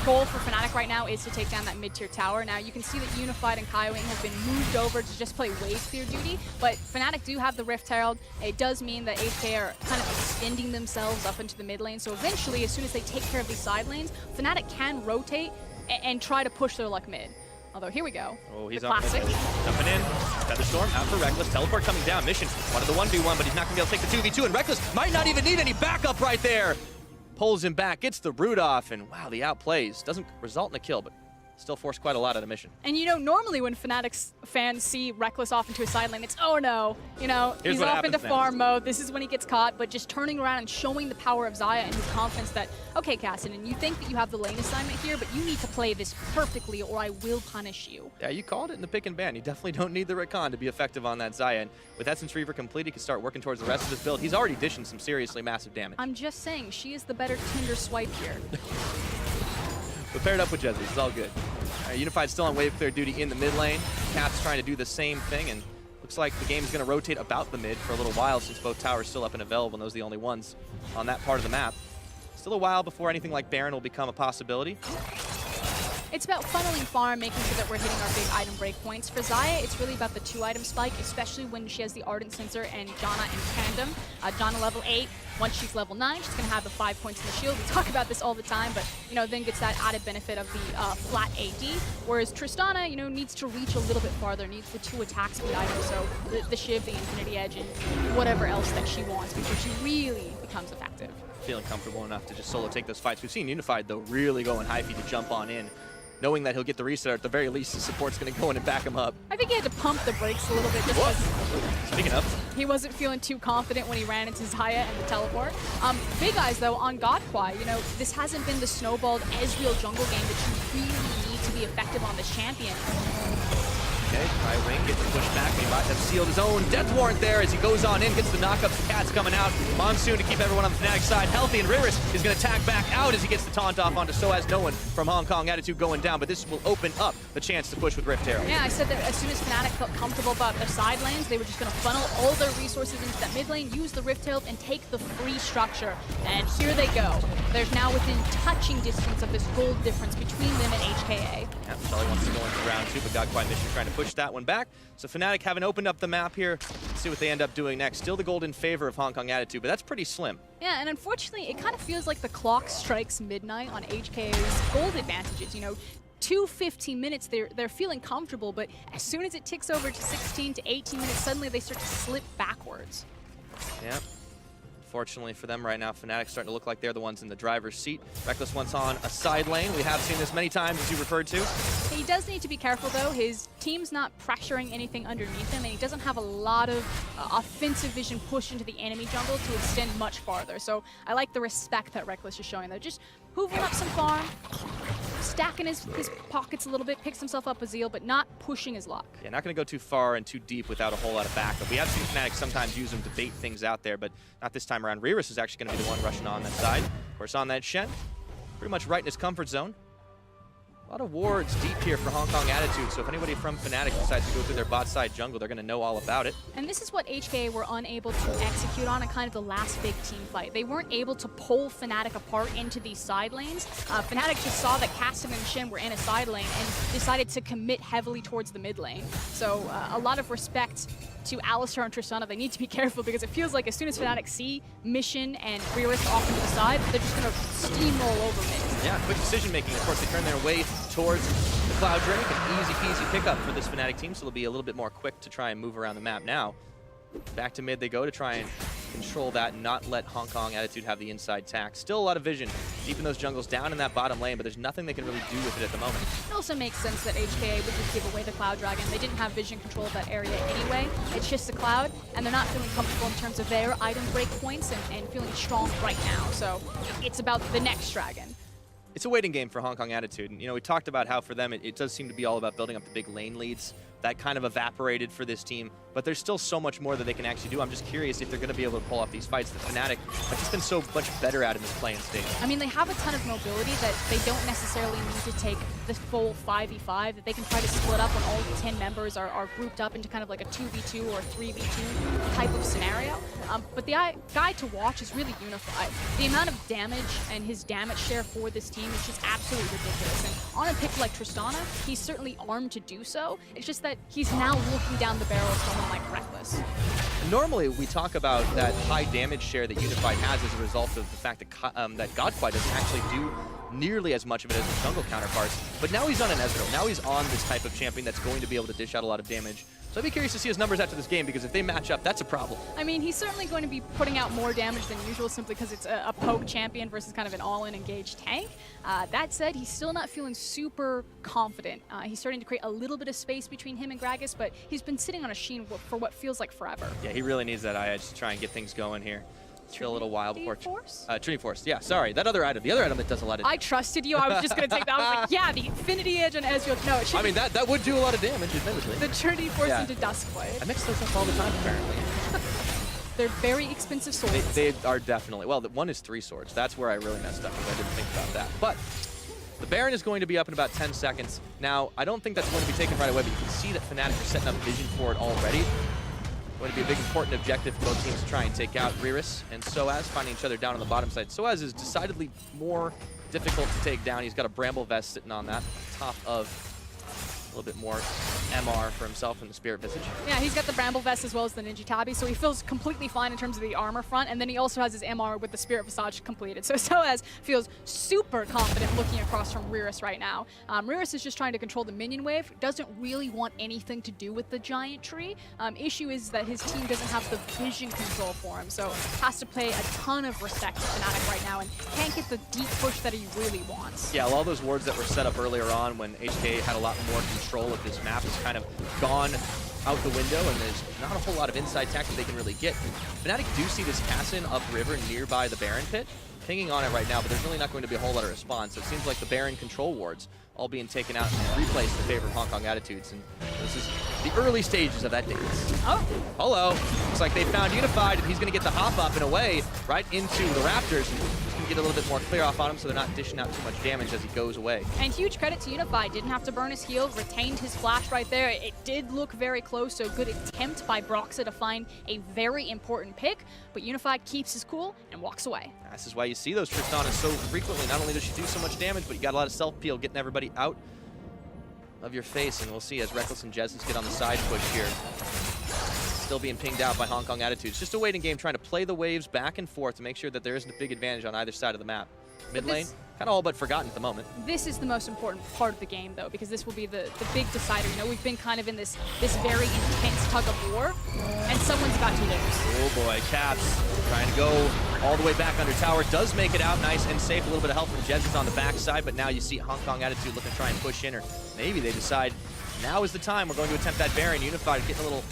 goal for Fnatic right now is to take down that mid-tier tower. Now, you can see that Unified and Kaiwing have been moved over to just play wave clear duty, but Fnatic do have the Rift Herald. It does mean that HKA are kind of extending themselves up into the mid lane, so eventually, as soon as they take care of these side lanes, Fnatic can rotate and try to push their luck mid. Although, here we go. Oh, he's the on classic. Jumping in. Featherstorm out for Rekkles. Teleport coming down. Mission. One of the 1v1, but he's not going to be able to take the 2v2, and Rekkles might not even need any backup right there. Pulls him back, gets the root off, and wow, the outplays. Doesn't result in a kill, but still forced quite a lot out of Mission. And you know, normally when Fnatic's fans see Rekkles off into a side lane, it's, oh no, you know, he's off into farm mode. This is when he gets caught, but just turning around and showing the power of Xayah and his confidence that, okay, Kassadin, you think that you have the lane assignment here, but you need to play this perfectly or I will punish you. Yeah, you called it in the pick and ban. You definitely don't need the Recon to be effective on that Xayah. And with Essence Reaver complete, he can start working towards the rest of his build. He's already dishing some seriously massive damage. I'm just saying, she is the better Tinder swipe here. But paired up with Jesiz, it's all good. Unified still on wave clear duty in the mid lane. Caps trying to do the same thing, and looks like the game is going to rotate about the mid for a little while since both towers still up and available, and those are the only ones on that part of the map. Still a while before anything like Baron will become a possibility. It's about funneling farm, making sure that we're hitting our big item breakpoints. For Xayah, it's really about the 2-item spike, especially when she has the Ardent Sensor and Janna in tandem. Janna level 8, once she's level 9, she's going to have the 5 points in the shield. We talk about this all the time, but, you know, then gets that added benefit of the flat AD. Whereas Tristana, you know, needs to reach a little bit farther, needs the 2 attack speed items, so the Shiv, the Infinity Edge, and whatever else that she wants before she really becomes effective. Feeling comfortable enough to just solo take those fights. We've seen Unified, though, really going high feed to jump on in, knowing that he'll get the reset, or at the very least, the support's going to go in and back him up. I think he had to pump the brakes a little bit just because Speaking of, he wasn't feeling too confident when he ran into Xayah and the teleport. Big eyes, though, on Godkwai. You know, this hasn't been the snowballed Ezreal jungle game that you really need to be effective on this champion. okay, Kaiwing gets pushed back. He might have sealed his own death warrant there as he goes on in, gets the knockups. The Cat's coming out. Monsoon to keep everyone on the Fnatic side healthy, and Riris is going to tag back out as he gets the taunt off onto sOAZ. No one from Hong Kong Attitude going down, but this will open up the chance to push with Rift Herald. Yeah, I said that as soon as Fnatic felt comfortable about their side lanes, they were just going to funnel all their resources into that mid lane, use the Rift Herald, and take the free structure. And here they go. They're now within touching distance of this gold difference between them and HKA. Yeah, Shelly wants to go into round 2, but Godkwai Mission trying to push that one back. So Fnatic haven't opened up the map here. Let's see what they end up doing next. Still the gold in favor of Hong Kong Attitude, but that's pretty slim. Yeah, and unfortunately, it kind of feels like the clock strikes midnight on HKA's gold advantages. You know, 15 minutes, they're feeling comfortable, but as soon as it ticks over to 16 to 18 minutes, suddenly they start to slip backwards. Yeah. Fortunately for them right now, Fnatic starting to look like they're the ones in the driver's seat. Rekkles once on a side lane. We have seen this many times, as you referred to. He does need to be careful, though. His team's not pressuring anything underneath him, and he doesn't have a lot of offensive vision pushed into the enemy jungle to extend much farther. So I like the respect that Rekkles is showing, though. Just hoovering up some farm, stacking his pockets a little bit, picks himself up a Zeal, but not pushing his luck. Yeah, not going to go too far and too deep without a whole lot of backup. We have seen Fnatic sometimes use them to bait things out there, but not this time around. Riris is actually going to be the one rushing on that side. Of course, on that Shen, pretty much right in his comfort zone. A lot of wards deep here for Hong Kong Attitude, so if anybody from Fnatic decides to go through their bot side jungle, they're going to know all about it. And this is what HKA were unable to execute on in kind of the last big team fight. They weren't able to pull Fnatic apart into these side lanes. Fnatic just saw that Kassadin and Shen were in a side lane and decided to commit heavily towards the mid lane. So a lot of respect to Alistar and Tristana. They need to be careful because it feels like as soon as Fnatic see Mission and Riris off to the side, they're just going to steamroll over mid. Yeah, quick decision making. Of course, they turn their way towards the Cloud Drake. An easy peasy pickup for this Fnatic team, so they'll be a little bit more quick to try and move around the map now. Back to mid they go to try and control that and not let Hong Kong Attitude have the inside tack. Still a lot of vision deep in those jungles, down in that bottom lane, but there's nothing they can really do with it at the moment. It also makes sense that HKA would just give away the Cloud Dragon. They didn't have vision control of that area anyway. It's just a cloud, and they're not feeling comfortable in terms of their item break points and feeling strong right now. So it's about the next dragon. It's a waiting game for Hong Kong Attitude. And, you know, we talked about how for them it does seem to be all about building up the big lane leads. That kind of evaporated for this team, but there's still so much more that they can actually do. I'm just curious if they're going to be able to pull off these fights that Fnatic have just been so much better at in this playing stage. I mean, they have a ton of mobility that they don't necessarily need to take the full 5v5, that they can try to split up when all 10 members are grouped up into kind of like a 2v2 or 3v2 type of scenario. But the guy to watch is really unified. The amount of damage and his damage share for this team is just absolutely ridiculous. And on a pick like Tristana, he's certainly armed to do so. It's just that he's now looking down the barrel of someone like Rekkles. Normally, we talk about that high damage share that Unified has as a result of the fact that that Godkwai doesn't actually do nearly as much of it as his jungle counterparts. But now he's on an Ezreal. Now he's on this type of champion that's going to be able to dish out a lot of damage. So I'd be curious to see his numbers after this game, because if they match up, that's a problem. I mean, he's certainly going to be putting out more damage than usual simply because it's a poke champion versus kind of an all-in engaged tank. That said, he's still not feeling super confident. He's starting to create a little bit of space between him and Gragas, but he's been sitting on a Sheen for what feels like forever. Yeah, he really needs that eye edge to try and get things going here. Chill a little while before... Force? Trinity Force, yeah, sorry. That other item, the other item that does a lot of... I trusted you. I was just going to take that. I was like, yeah, the Infinity Edge on Ezreal. No, it should I mean, that would do a lot of damage, admittedly. the Trinity Force Yeah. into Duskblade. I mix those up all the time, apparently. They're very expensive swords. They are definitely... Well, one is 3 swords. That's where I really messed up, because I didn't think about that. But the Baron is going to be up in about 10 seconds. Now, I don't think that's going to be taken right away, but you can see that Fnatic are setting up vision for it already. Going to be a big important objective for both teams to try and take out. Riris and sOAZ finding each other down on the bottom side. sOAZ is decidedly more difficult to take down. He's got a Bramble Vest sitting on that, top of a little bit more MR for himself in the Spirit Visage. Yeah, he's got the Bramble Vest as well as the Ninja Tabi, so he feels completely fine in terms of the armor front, and then he also has his MR with the Spirit Visage completed. So sOAZ feels super confident looking across from Riris right now. Riris is just trying to control the minion wave, doesn't really want anything to do with the giant tree. Issue is that his team doesn't have the vision control for him, so has to pay a ton of respect to Fnatic right now and can't get the deep push that he really wants. Yeah, all those wards that were set up earlier on when HKA had a lot more control of this map has kind of gone out the window, and there's not a whole lot of inside tech that they can really get. Fnatic do see this Kassadin upriver nearby the Baron pit, pinging on it right now, but there's really not going to be a whole lot of response. So it seems like the Baron control wards all being taken out and replaced in favor of Hong Kong Attitudes, and this is the early stages of that dance. Oh. Hello. Looks like they found Unified, and he's going to get the hop up and away right into the Raptors. And he's going to get a little bit more clear off on him so they're not dishing out too much damage as he goes away. And huge credit to Unified. Didn't have to burn his heal, retained his flash right there. It did look very close, so good attempt by Broxah to find a very important pick, but Unified keeps his cool and walks away. This is why you see those Tristana so frequently. Not only does she do so much damage, but you got a lot of self-peel getting everybody out of your face, and we'll see as Rekkles and Jesiz get on the side push here. Still being pinged out by Hong Kong Attitudes. Just a waiting game, trying to play the waves back and forth to make sure that there isn't a big advantage on either side of the map. Mid lane, kind of all but forgotten at the moment. This is the most important part of the game, though, because this will be the big decider. You know, we've been kind of in this very intense tug of war, and someone's about to lose. Oh boy, Caps trying to go all the way back under tower. Does make it out nice and safe. A little bit of help from Jesiz on the backside, but now you see Hong Kong Attitude looking to try and push in, or maybe they decide now is the time. We're going to attempt that Baron. Unified getting a little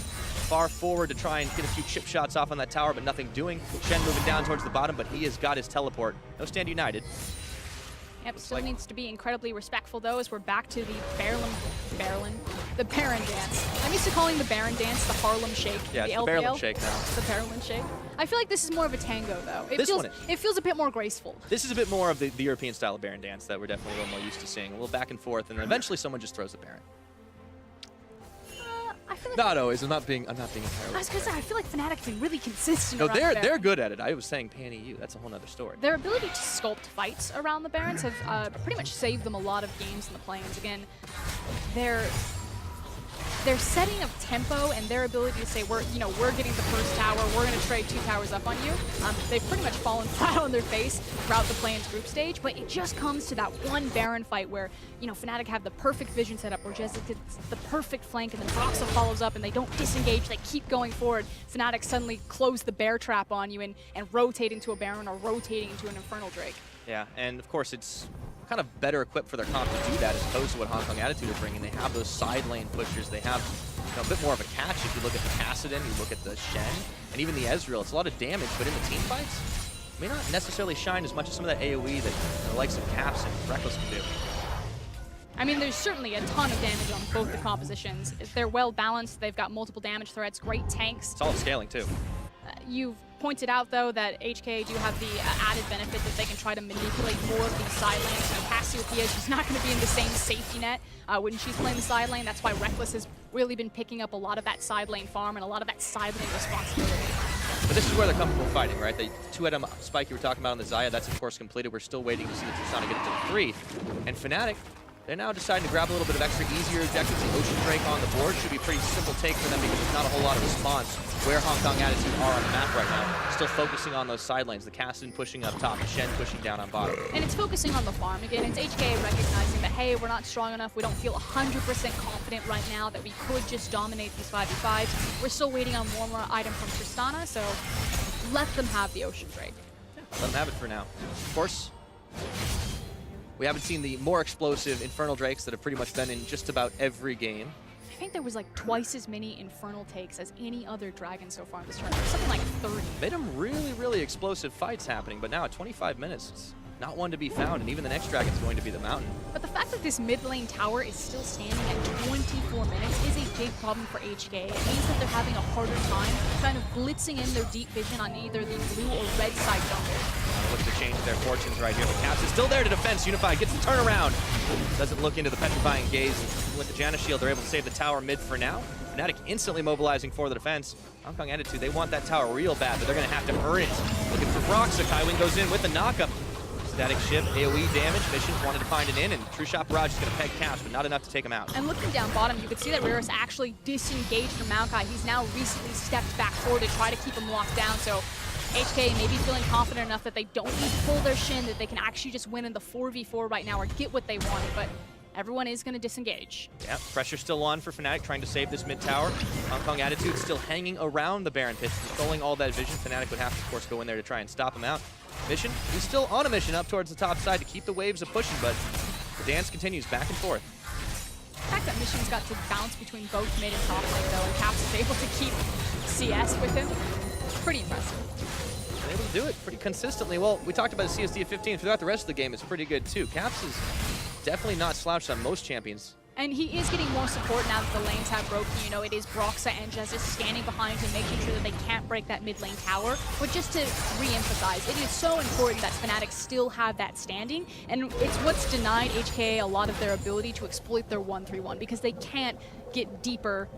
far forward to try and get a few chip shots off on that tower, but nothing doing. Shen moving down towards the bottom, but he has got his teleport. No Stand United. Yep, still needs to be incredibly respectful though, as we're back to the the Baron dance. I'm used to calling the Baron dance the Harlem Shake. Yeah, the it's the Barrelin Shake now. The Barrelin Shake. I feel like this is more of a tango though. It feels a bit more graceful. This is a bit more of the European style of Baron dance that we're definitely a little more used to seeing. A little back and forth, and then eventually someone just throws a Baron. I feel like Not always. I'm not being entirely. I was gonna say, I feel like Fnatic's been really consistent. No, around the they're Baron. good at it. I was saying Pan EU. That's a whole nother story. Their ability to sculpt fights around the Barons have pretty much saved them a lot of games in the play-ins. Again, their setting of tempo and their ability to say, we're getting the first tower, we're going to trade 2 towers up on you. They've pretty much fallen flat on their face throughout the play-ins group stage, but it just comes to that one Baron fight where, Fnatic have the perfect vision set up, where Jesiz gets the perfect flank, and then Broxah follows up, and they don't disengage, they keep going forward. Fnatic suddenly close the bear trap on you and rotate into a Baron or rotating into an Infernal Drake. Yeah, and of course it's kind of better equipped for their comp to do that as opposed to what Hong Kong Attitude are bringing. They have those side lane pushers. They have a bit more of a catch if you look at the Kassadin, you look at the Shen, and even the Ezreal. It's a lot of damage, but in the team fights, may not necessarily shine as much as some of that AoE that the likes of Caps and Rekkles can do. I mean, there's certainly a ton of damage on both the compositions. They're well balanced. They've got multiple damage threats, great tanks. It's all scaling too. You've pointed out, though, that HKA do have the added benefit that they can try to manipulate more of these side lanes. So Cassiopeia, she's not going to be in the same safety net when she's playing the side lane. That's why Rekkles has really been picking up a lot of that side lane farm and a lot of that side lane responsibility. But this is where they're comfortable fighting, right? The 2-item spike you were talking about on the Xayah, that's of course completed. We're still waiting to see the Tristana get it to the 3. And Fnatic, they're now deciding to grab a little bit of extra easier objectives. The Ocean Drake on the board should be a pretty simple take for them because there's not a whole lot of response where Hong Kong Attitude are on the map right now. Still focusing on those side lanes. The Kassadin pushing up top, the Shen pushing down on bottom. And it's focusing on the farm. Again, it's HKA recognizing that, hey, we're not strong enough. We don't feel 100% confident right now that we could just dominate these 5v5s. We're still waiting on one more item from Tristana, so let them have the Ocean Drake. Let them have it for now. Of course, we haven't seen the more explosive Infernal Drakes that have pretty much been in just about every game. I think there was like twice as many Infernal takes as any other dragon so far in this tournament. Something like 30. Made them really, really explosive fights happening, but now at 25 minutes, it's not one to be found, and even the next dragon's going to be the Mountain. But the fact that this mid lane tower is still standing at 24 minutes is a big problem for HKA. It means that they're having a harder time kind of blitzing in their deep vision on either the blue or red side jungle. Look to change their fortunes right here. The Caps is still there to defense. Unified gets the turnaround. Doesn't look into the petrifying gaze. With the Janna shield, they're able to save the tower mid for now. Fnatic instantly mobilizing for the defense. Hong Kong Attitude, they want that tower real bad, but they're going to have to earn it. Looking for Broxah. Kaiwing goes in with the knockup. Static ship, AoE damage. Mission wanted to find an in, and True Shot Barrage is going to peg Caps, but not enough to take him out. And looking down bottom, you could see that Riris actually disengaged from Maokai. He's now recently stepped back forward to try to keep him locked down, so HK maybe feeling confident enough that they don't need to pull their Shen, that they can actually just win in the 4v4 right now or get what they wanted, but everyone is going to disengage. Yeah, pressure still on for Fnatic, trying to save this mid tower. Hong Kong Attitude still hanging around the Baron pits, controlling all that vision. Fnatic would have to, of course, go in there to try and stop him out. Mission, he's still on a mission up towards the top side to keep the waves a pushing, but the dance continues back and forth. The fact that Mission's got to bounce between both mid and top lane, though, and Caps is able to keep CS with him, pretty impressive. They're able to do it pretty consistently. Well, we talked about the CSD of 15. Throughout the rest of the game, it's pretty good, too. Caps is definitely not slouched on most champions. And he is getting more support now that the lanes have broken. You know, it is Broxah and Jesiz standing behind him, making sure that they can't break that mid lane tower. But just to re-emphasize, it is so important that Fnatic still have that standing. And it's what's denied HKA a lot of their ability to exploit their 1-3-1, because they can't get deeper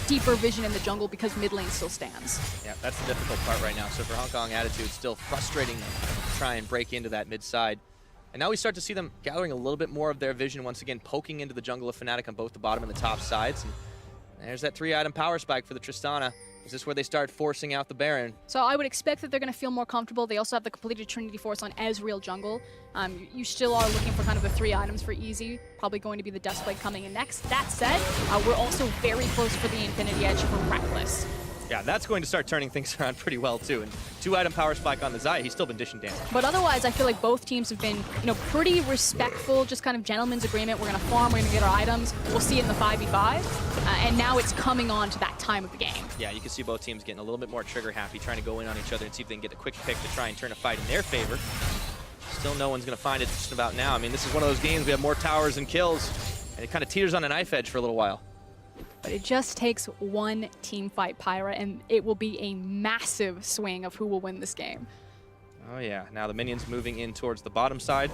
vision in the jungle because mid lane still stands. Yeah, that's the difficult part right now. So for Hong Kong Attitude, it's still frustrating to try and break into that mid side. And now we start to see them gathering a little bit more of their vision, once again poking into the jungle of Fnatic on both the bottom and the top sides. And there's that 3-item power spike for the Tristana. Is this where they start forcing out the Baron? So I would expect that they're going to feel more comfortable. They also have the completed Trinity Force on Ezreal jungle. You still are looking for kind of the 3 items for easy. Probably going to be the Duskblade coming in next. That said, we're also very close for the Infinity Edge for Rekkles. Yeah, that's going to start turning things around pretty well, too. And 2-item power spike on the Xayah, he's still been dishing damage. But otherwise, I feel like both teams have been, pretty respectful, just kind of gentleman's agreement. We're going to farm, we're going to get our items. We'll see it in the 5v5. And now it's coming on to that time of the game. Yeah, you can see both teams getting a little bit more trigger happy, trying to go in on each other and see if they can get a quick pick to try and turn a fight in their favor. Still no one's going to find it just about now. I mean, this is one of those games we have more towers than kills, and it kind of teeters on a knife edge for a little while. But it just takes one team fight, Pyra, and it will be a massive swing of who will win this game. Oh yeah, now the minions moving in towards the bottom side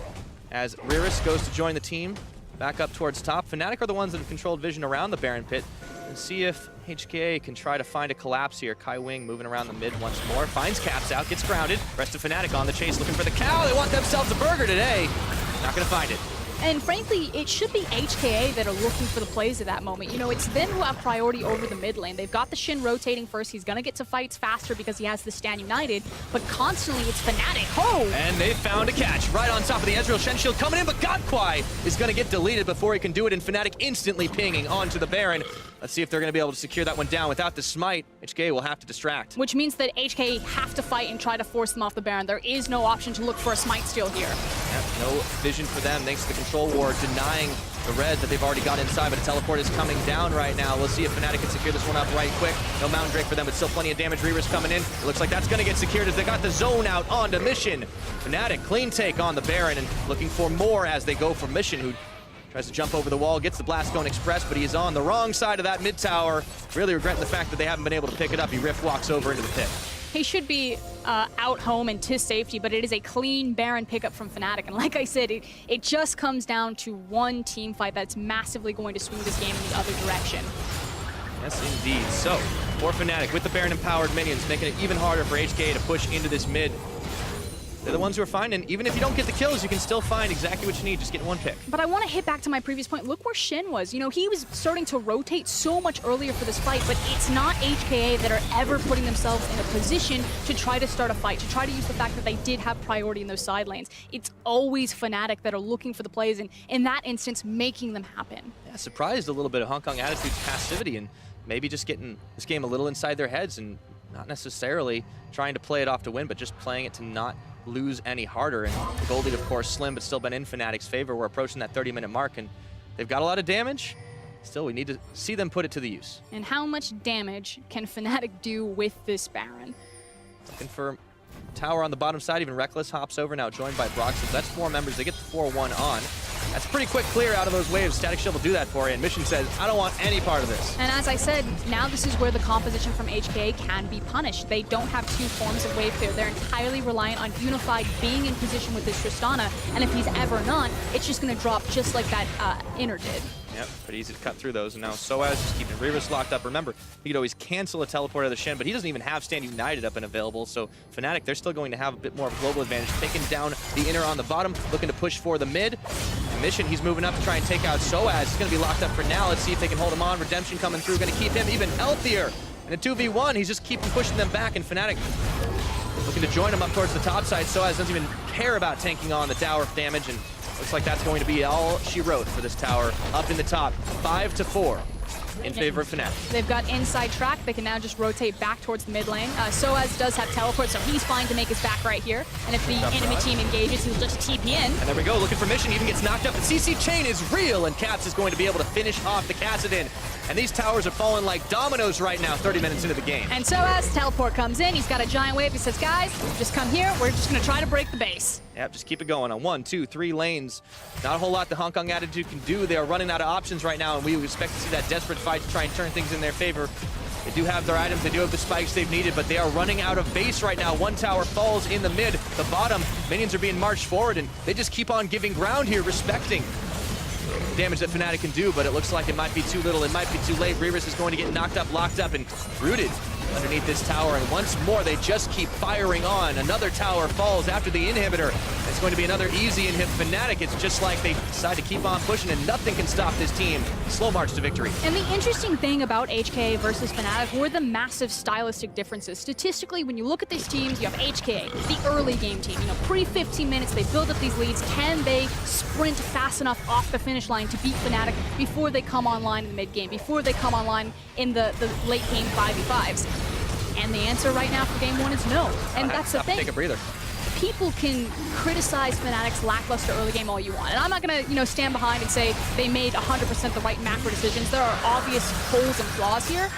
as Riris goes to join the team. Back up towards top. Fnatic are the ones that have controlled vision around the Baron pit. And see if HKA can try to find a collapse here. Kaiwing moving around the mid once more. Finds Caps out, gets grounded. Rest of Fnatic on the chase looking for the cow. They want themselves a burger today. Not gonna find it. And frankly, it should be HKA that are looking for the plays at that moment. You know, it's them who have priority over the mid lane. They've got the Shen rotating first. He's going to get to fights faster because he has the Stand United, but constantly it's Fnatic. Oh! And they found a catch right on top of the Ezreal. Shen shield coming in, but Godkwai is going to get deleted before he can do it, and Fnatic instantly pinging onto the Baron. Let's see if they're going to be able to secure that one down. Without the smite, HKA will have to distract. Which means that HKA have to fight and try to force them off the Baron. There is no option to look for a smite steal here. Yep, no vision for them thanks to the control ward denying the red that they've already got inside, but a teleport is coming down right now. We'll see if Fnatic can secure this one up right quick. No Mountain Drake for them, but still plenty of damage. Riris coming in. It looks like that's going to get secured as they got the zone out onto Mission. Fnatic, clean take on the Baron and looking for more as they go for Mission, who tries to jump over the wall, gets the Blast Cone Express, but he is on the wrong side of that mid tower. Really regretting the fact that they haven't been able to pick it up. He rift walks over into the pit. He should be out home and to safety, but it is a clean Baron pickup from Fnatic. And like I said, it just comes down to one team fight that's massively going to swing this game in the other direction. Yes, indeed. So, for Fnatic, with the Baron-empowered minions, making it even harder for HKA to push into this mid. They're the ones who are finding, even if you don't get the kills, you can still find exactly what you need, just get one pick. But I want to hit back to my previous point. Look where Shen was. You know, he was starting to rotate so much earlier for this fight, but it's not HKA that are ever putting themselves in a position to try to start a fight, to try to use the fact that they did have priority in those side lanes. It's always Fnatic that are looking for the plays, and in that instance, making them happen. Yeah, surprised a little bit of Hong Kong Attitude's passivity and maybe just getting this game a little inside their heads and not necessarily trying to play it off to win, but just playing it to not lose any harder. And the gold lead, of course, slim, but still been in Fnatic's favor. We're approaching that 30-minute mark, and they've got a lot of damage. Still, we need to see them put it to the use. And how much damage can Fnatic do with this Baron? Looking for tower on the bottom side. Even Rekkles hops over, now joined by Broxah. That's 4 members. They get the 4-1 on. That's pretty quick clear out of those waves. Static Shield will do that for you, and Mission says, I don't want any part of this. And as I said, now this is where the composition from HKA can be punished. They don't have two forms of wave clear. They're entirely reliant on Unified being in position with this Tristana, and if he's ever not, it's just going to drop just like that Inner did. Yep, pretty easy to cut through those. And now sOAZ just keeping Riris locked up. Remember, he could always cancel a teleport of the Shen, but he doesn't even have Stand United up and available. So Fnatic, they're still going to have a bit more of a global advantage. Taking down the Inner on the bottom, looking to push for the mid. And Mission, he's moving up to try and take out sOAZ. He's going to be locked up for now. Let's see if they can hold him on. Redemption coming through, going to keep him even healthier. And a 2v1, he's just keeping pushing them back, and Fnatic looking to join him up towards the top side. sOAZ doesn't even care about tanking on the tower damage, and looks like that's going to be all she wrote for this tower up in the top. 5-4 in favor of Fnatic. They've got inside track. They can now just rotate back towards the mid lane. sOAZ does have teleport, so he's fine to make his back right here. And if the enemy team engages, he'll just TP in. And there we go, looking for Mission, even gets knocked up. The CC chain is real, and Caps is going to be able to finish off the Kassadin. And these towers are falling like dominoes right now, 30 minutes into the game. And sOAZ, teleport comes in. He's got a giant wave. He says, guys, just come here. We're just going to try to break the base. Yep, just keep it going on 1, 2, 3 lanes. Not a whole lot the Hong Kong Attitude can do. They are running out of options right now, and we would expect to see that desperate fight to try and turn things in their favor. They do have their items, they do have the spikes they've needed, but they are running out of base right now. One tower falls in the mid, the bottom. Minions are being marched forward, and they just keep on giving ground here, respecting damage that Fnatic can do, but it looks like it might be too little, it might be too late. Riris is going to get knocked up, locked up, and rooted underneath this tower, and once more they just keep firing on. Another tower falls after the inhibitor. It's going to be another easy inhib. Fnatic, it's just like they decide to keep on pushing, and nothing can stop this team. Slow march to victory. And the interesting thing about HKA versus Fnatic were the massive stylistic differences. Statistically, when you look at these teams, you have HKA, the early game team. You know, pre-15 minutes, they build up these leads. Can they sprint fast enough off the finish line to beat Fnatic before they come online in the mid game, before they come online in the late game 5v5s? And the answer right now for game 1 is no. And that's the thing. Take a breather. People can criticize Fnatic's lackluster early game all you want. And I'm not going to, stand behind and say they made 100% the right macro decisions. There are obvious holes and flaws here.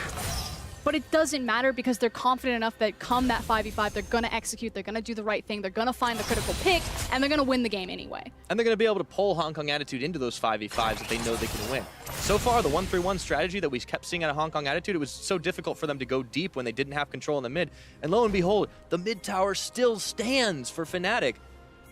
but it doesn't matter because they're confident enough that come that 5v5, they're going to execute, they're going to do the right thing, they're going to find the critical pick, and they're going to win the game anyway. And they're going to be able to pull Hong Kong Attitude into those 5v5s if they know they can win. So far, the 1-3-1 strategy that we kept seeing out of Hong Kong Attitude, it was so difficult for them to go deep when they didn't have control in the mid. And lo and behold, the mid tower still stands for Fnatic.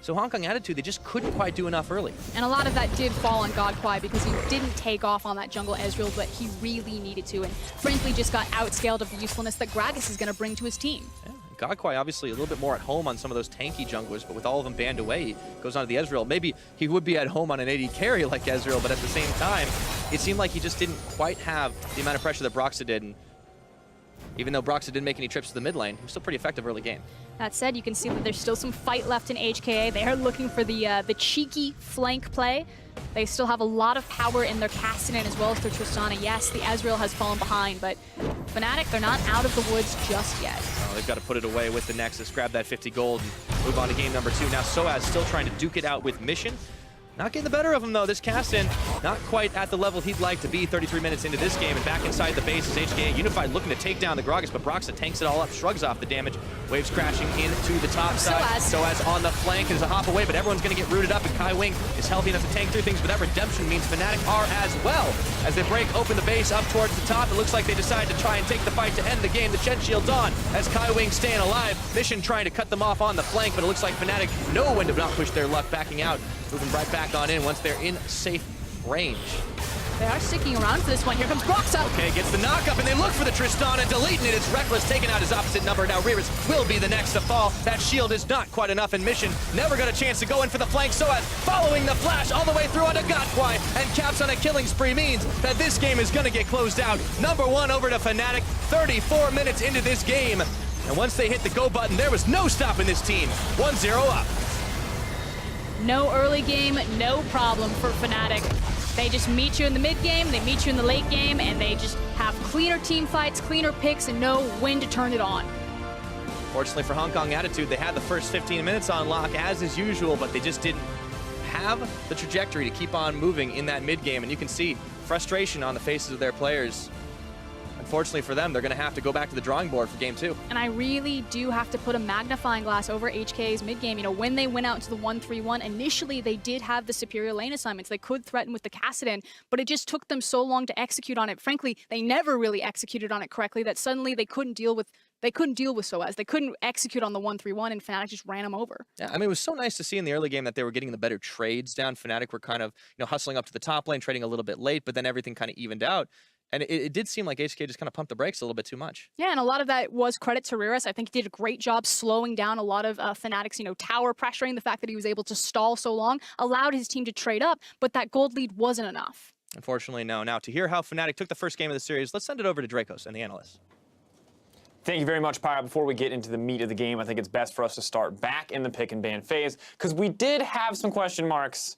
So Hong Kong Attitude, they just couldn't quite do enough early. And a lot of that did fall on Godkwai because he didn't take off on that jungle Ezreal, but he really needed to, and frankly just got outscaled of the usefulness that Gragas is going to bring to his team. Yeah. Godkwai obviously a little bit more at home on some of those tanky junglers, but with all of them banned away, he goes on to the Ezreal. Maybe he would be at home on an AD carry like Ezreal, but at the same time, it seemed like he just didn't quite have the amount of pressure that Broxah did. And even though Broxah didn't make any trips to the mid lane, he was still pretty effective early game. That said, you can see that there's still some fight left in HKA. They are looking for the cheeky flank play. They still have a lot of power in their Kassadin as well as their Tristana. Yes, the Ezreal has fallen behind, but Fnatic, they're not out of the woods just yet. Oh, they've got to put it away with the Nexus, grab that 50 gold, and move on to game number 2. Now sOAZ still trying to duke it out with Mission. Not getting the better of him, though. This Kassadin, not quite at the level he'd like to be 33 minutes into this game. And back inside the base is HKA Unified looking to take down the Gragas, but Broxah tanks it all up, shrugs off the damage. Waves crashing into the top side. sOAZ on the flank. There's a hop away, but everyone's going to get rooted up, and Kaiwing is healthy enough to tank through things, but that redemption means Fnatic are as well. As they break open the base up towards the top, it looks like they decide to try and take the fight to end the game. The Shen shield's on as Kaiwing staying alive. Mission trying to cut them off on the flank, but it looks like Fnatic know when to not push their luck, backing out. Moving right back on in once they're in safe range. They are sticking around for this one. Here comes Broxah. Okay, gets the knock-up, and they look for the Tristana, deleting it. It's Rekkles taking out his opposite number. Now Riris will be the next to fall. That shield is not quite enough, and Mission never got a chance to go in for the flank. sOAZ following the flash all the way through onto Godkwai, and caps on a killing spree means that this game is going to get closed out. Number 1 over to Fnatic, 34 minutes into this game. And once they hit the go button, there was no stopping this team. 1-0 up. No early game, no problem for Fnatic. They just meet you in the mid game, they meet you in the late game, and they just have cleaner team fights, cleaner picks, and know when to turn it on. Fortunately for Hong Kong Attitude, they had the first 15 minutes on lock as is usual, but they just didn't have the trajectory to keep on moving in that mid game, and you can see frustration on the faces of their players. Unfortunately for them, they're going to have to go back to the drawing board for game 2. And I really do have to put a magnifying glass over HKA's mid game. You know, when they went out into the 1-3-1, initially they did have the superior lane assignments. They could threaten with the Kassadin, but it just took them so long to execute on it. Frankly, they never really executed on it correctly that suddenly they couldn't deal with sOAZ. They couldn't execute on the 1-3-1, and Fnatic just ran them over. Yeah, I mean, it was so nice to see in the early game that they were getting the better trades down. Fnatic were kind of, hustling up to the top lane, trading a little bit late, but then everything kind of evened out. And it did seem like HKA just kind of pumped the brakes a little bit too much. Yeah, and a lot of that was credit to Riris. I think he did a great job slowing down a lot of Fnatic's, tower pressuring. The fact that he was able to stall so long allowed his team to trade up, but that gold lead wasn't enough. Unfortunately, no. Now, to hear how Fnatic took the first game of the series, let's send it over to Dracos and the analysts. Thank you very much, Pyre. Before we get into the meat of the game, I think it's best for us to start back in the pick and ban phase, because we did have some question marks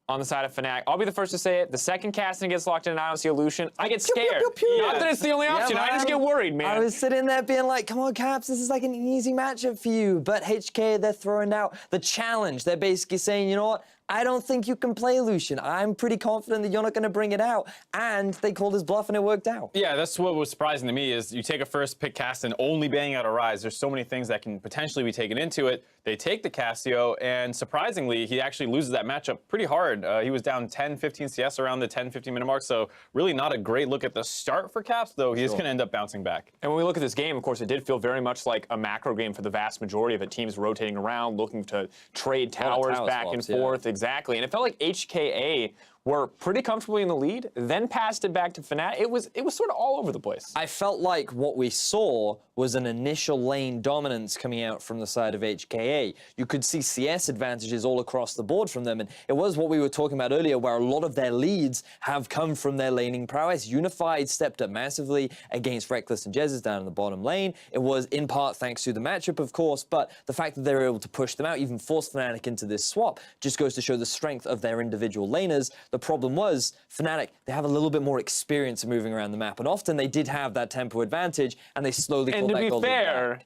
on the side of Fnatic. I'll be the first to say it. The second Kassadin gets locked in and I don't see a Lucian, I get scared. Not that it's the only option. I just get worried, man. I was sitting there being like, come on, Caps, this is like an easy matchup for you. But HK, they're throwing out the challenge. They're basically saying, you know what? I don't think you can play Lucian. I'm pretty confident that you're not going to bring it out. And they called his bluff and it worked out. Yeah, that's what was surprising to me is you take a first pick Kassadin only banning out a Rise. There's so many things that can potentially be taken into it. They take the Cassio, and surprisingly, he actually loses that matchup pretty hard. He was down 10, 15 CS around the 10, 15 minute mark, so really not a great look at the start for Caps, though he's going to end up bouncing back. And when we look at this game, of course, it did feel very much like a macro game for the vast majority of it. Teams rotating around, looking to trade towers back and forth. Exactly. And it felt like HKA were pretty comfortably in the lead, then passed it back to Fnatic. It was sort of all over the place. I felt like what we saw was an initial lane dominance coming out from the side of HKA. You could see CS advantages all across the board from them, and it was what we were talking about earlier, where a lot of their leads have come from their laning prowess. Unified stepped up massively against Rekkles and Jesiz down in the bottom lane. It was in part thanks to the matchup, of course, but the fact that they were able to push them out, even force Fnatic into this swap, just goes to show the strength of their individual laners. The problem was, Fnatic, they have a little bit more experience of moving around the map, and often they did have that tempo advantage, and they slowly and to be fair,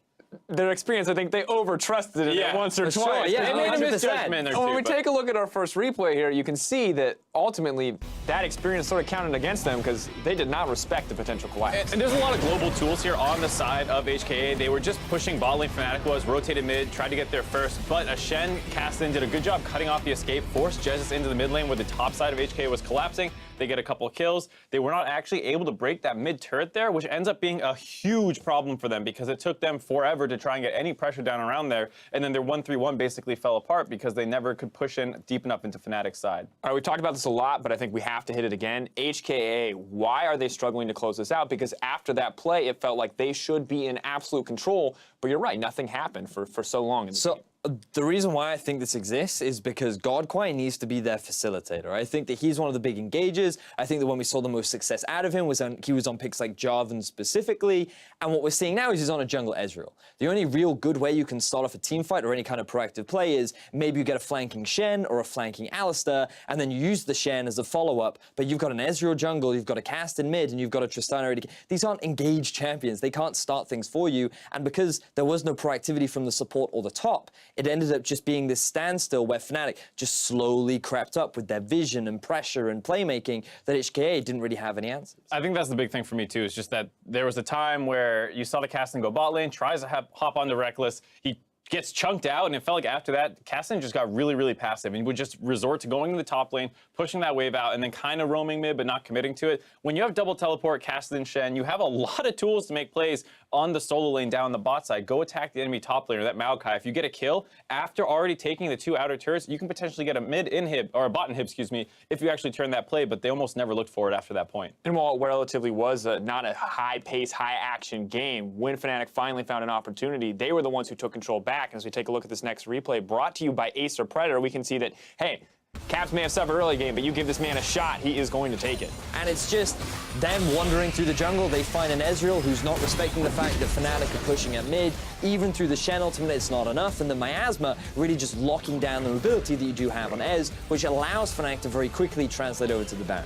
their experience, I think they over-trusted it once or twice. Sure, yeah, they made a 100%. misjudgment there, when we take a look at our first replay here, you can see that ultimately, that experience sort of counted against them because they did not respect the potential collapse. And there's a lot of global tools here on the side of HKA. They were just pushing bot lane. Fnatic was, rotated mid, tried to get there first, but a Shen, Kassadin did a good job cutting off the escape, forced Jesiz into the mid lane where the top side of HKA was collapsing. They get a couple of kills. They were not actually able to break that mid turret there, which ends up being a huge problem for them because it took them forever to try and get any pressure down around there. And then their 1-3-1 basically fell apart because they never could push in deep enough into Fnatic's side. All right, we talked about this a lot, but I think we have to hit it again. HKA, why are they struggling to close this out? Because after that play, it felt like they should be in absolute control, but you're right, nothing happened for so long. The reason why I think this exists is because Godkwai needs to be their facilitator. I think that he's one of the big engagers. I think that when we saw the most success out of him was he was on picks like Jarvan specifically. And what we're seeing now is he's on a jungle Ezreal. The only real good way you can start off a team fight or any kind of proactive play is maybe you get a flanking Shen or a flanking Alistar, and then you use the Shen as a follow-up, but you've got an Ezreal jungle, you've got a Kassadin mid, and you've got a Tristana ADC. These aren't engaged champions. They can't start things for you. And because there was no proactivity from the support or the top, it ended up just being this standstill where Fnatic just slowly crept up with their vision and pressure and playmaking that HKA didn't really have any answers. I think that's the big thing for me too, is just that there was a time where you saw the Kassadin go bot lane, tries to hop onto Rekkles, he gets chunked out, and it felt like after that, Kassadin just got really, really passive and would just resort to going to the top lane, pushing that wave out, and then kind of roaming mid, but not committing to it. When you have double teleport, Kassadin, Shen, you have a lot of tools to make plays on the solo lane down the bot side. Go attack the enemy top laner, that Maokai. If you get a kill, after already taking the 2 outer turrets, you can potentially get a mid inhib, or a bot inhib, excuse me, if you actually turn that play, but they almost never looked for it after that point. And while it relatively was not a high-pace, high-action game, when Fnatic finally found an opportunity, they were the ones who took control back. And as we take a look at this next replay brought to you by Acer Predator, we can see that, hey, Caps may have suffered early game, but you give this man a shot, he is going to take it. And it's just them wandering through the jungle. They find an Ezreal who's not respecting the fact that Fnatic are pushing at mid. Even through the Shen ultimate, it's not enough. And the Miasma really just locking down the mobility that you do have on Ez, which allows Fnatic to very quickly translate over to the Baron.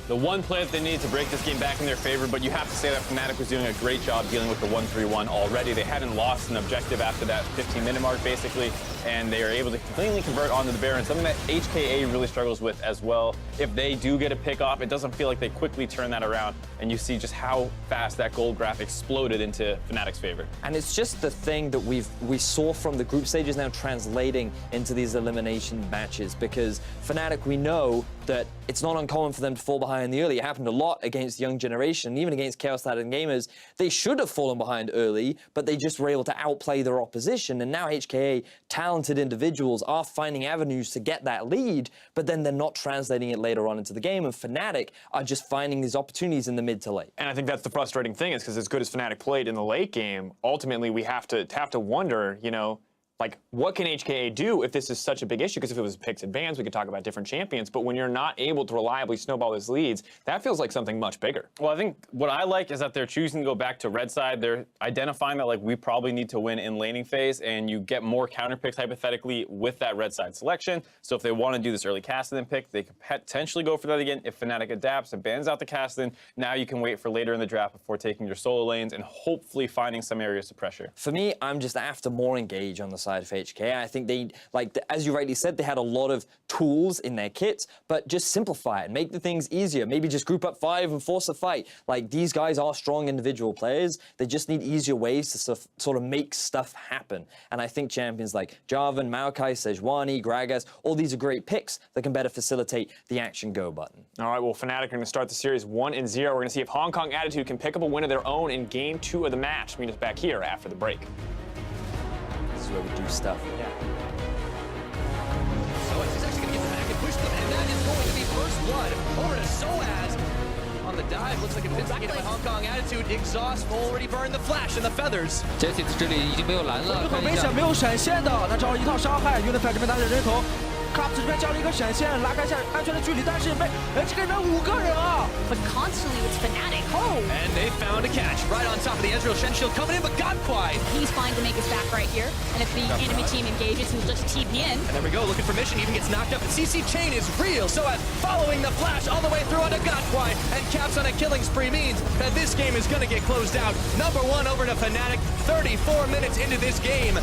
The one play that they needed to break this game back in their favor, but you have to say that Fnatic was doing a great job dealing with the 1-3-1 already. They hadn't lost an objective after that 15-minute mark, basically, and they are able to cleanly convert onto the Baron, something that HKA really struggles with as well. If they do get a pick off, it doesn't feel like they quickly turn that around, and you see just how fast that gold graph exploded into Fnatic's favor. And it's just the thing that we saw from the group stages now translating into these elimination matches, because Fnatic, we know that it's not uncommon for them to fall behind in the early. It happened a lot against young generation, even against Chaos Latin gamers. They should have fallen behind early, but they just were able to outplay their opposition. And now HKA, talented individuals, are finding avenues to get that lead, but then they're not translating it later on into the game. And Fnatic are just finding these opportunities in the mid to late. And I think that's the frustrating thing, is because as good as Fnatic played in the late game, ultimately we have to wonder, you know, like, what can HKA do if this is such a big issue? Because if it was picks advance, we could talk about different champions. But when you're not able to reliably snowball these leads, that feels like something much bigger. Well, I think what I like is that they're choosing to go back to red side. They're identifying that, like, we probably need to win in laning phase, and you get more counter picks, hypothetically, with that red side selection. So if they want to do this early Kassadin pick, they could potentially go for that again. If Fnatic adapts and bans out the Kassadin, now you can wait for later in the draft before taking your solo lanes and hopefully finding some areas to pressure. For me, I'm just after more engage on the side of HKA. I think they, like, as you rightly said, they had a lot of tools in their kits, but just simplify it, make the things easier. Maybe just group up 5 and force a fight. Like, these guys are strong individual players. They just need easier ways to sort of make stuff happen. And I think champions like Jarvan, Maokai, Sejuani, Gragas, all these are great picks that can better facilitate the action go button. All right, well, Fnatic are going to start the series 1-0. We're going to see if Hong Kong Attitude can pick up a win of their own in Game 2 of the match. Meet us back here after the break. This is where we do stuff. Yeah. So he's actually going to get back and push them, and that is going to be first blood over to sOAZ. On the dive, looks like a instigated by Hong Kong Attitude. Exhaust already burned the flash and the feathers. Jesiz 这里已经没有蓝了，看一下。危险，没有闪现的，那找了一套伤害，Unify 这边打着人头。Caps 这边交了一个闪现，拉开一下安全的距离，但是被这个人5个人啊 But constantly it's Fnatic. Oh! And they found a catch right on top of the Ezreal Shen shield coming in, but Godkwai. He's fine to make his back right here. And if the enemy team engages, he'll just TP in. And there we go, looking for mission, even gets knocked up. The CC chain is real, so as following the flash all the way through onto Godkwai, and Caps on a killing spree means that this game is going to get closed out. Number 1 over to Fnatic, 34 minutes into this game.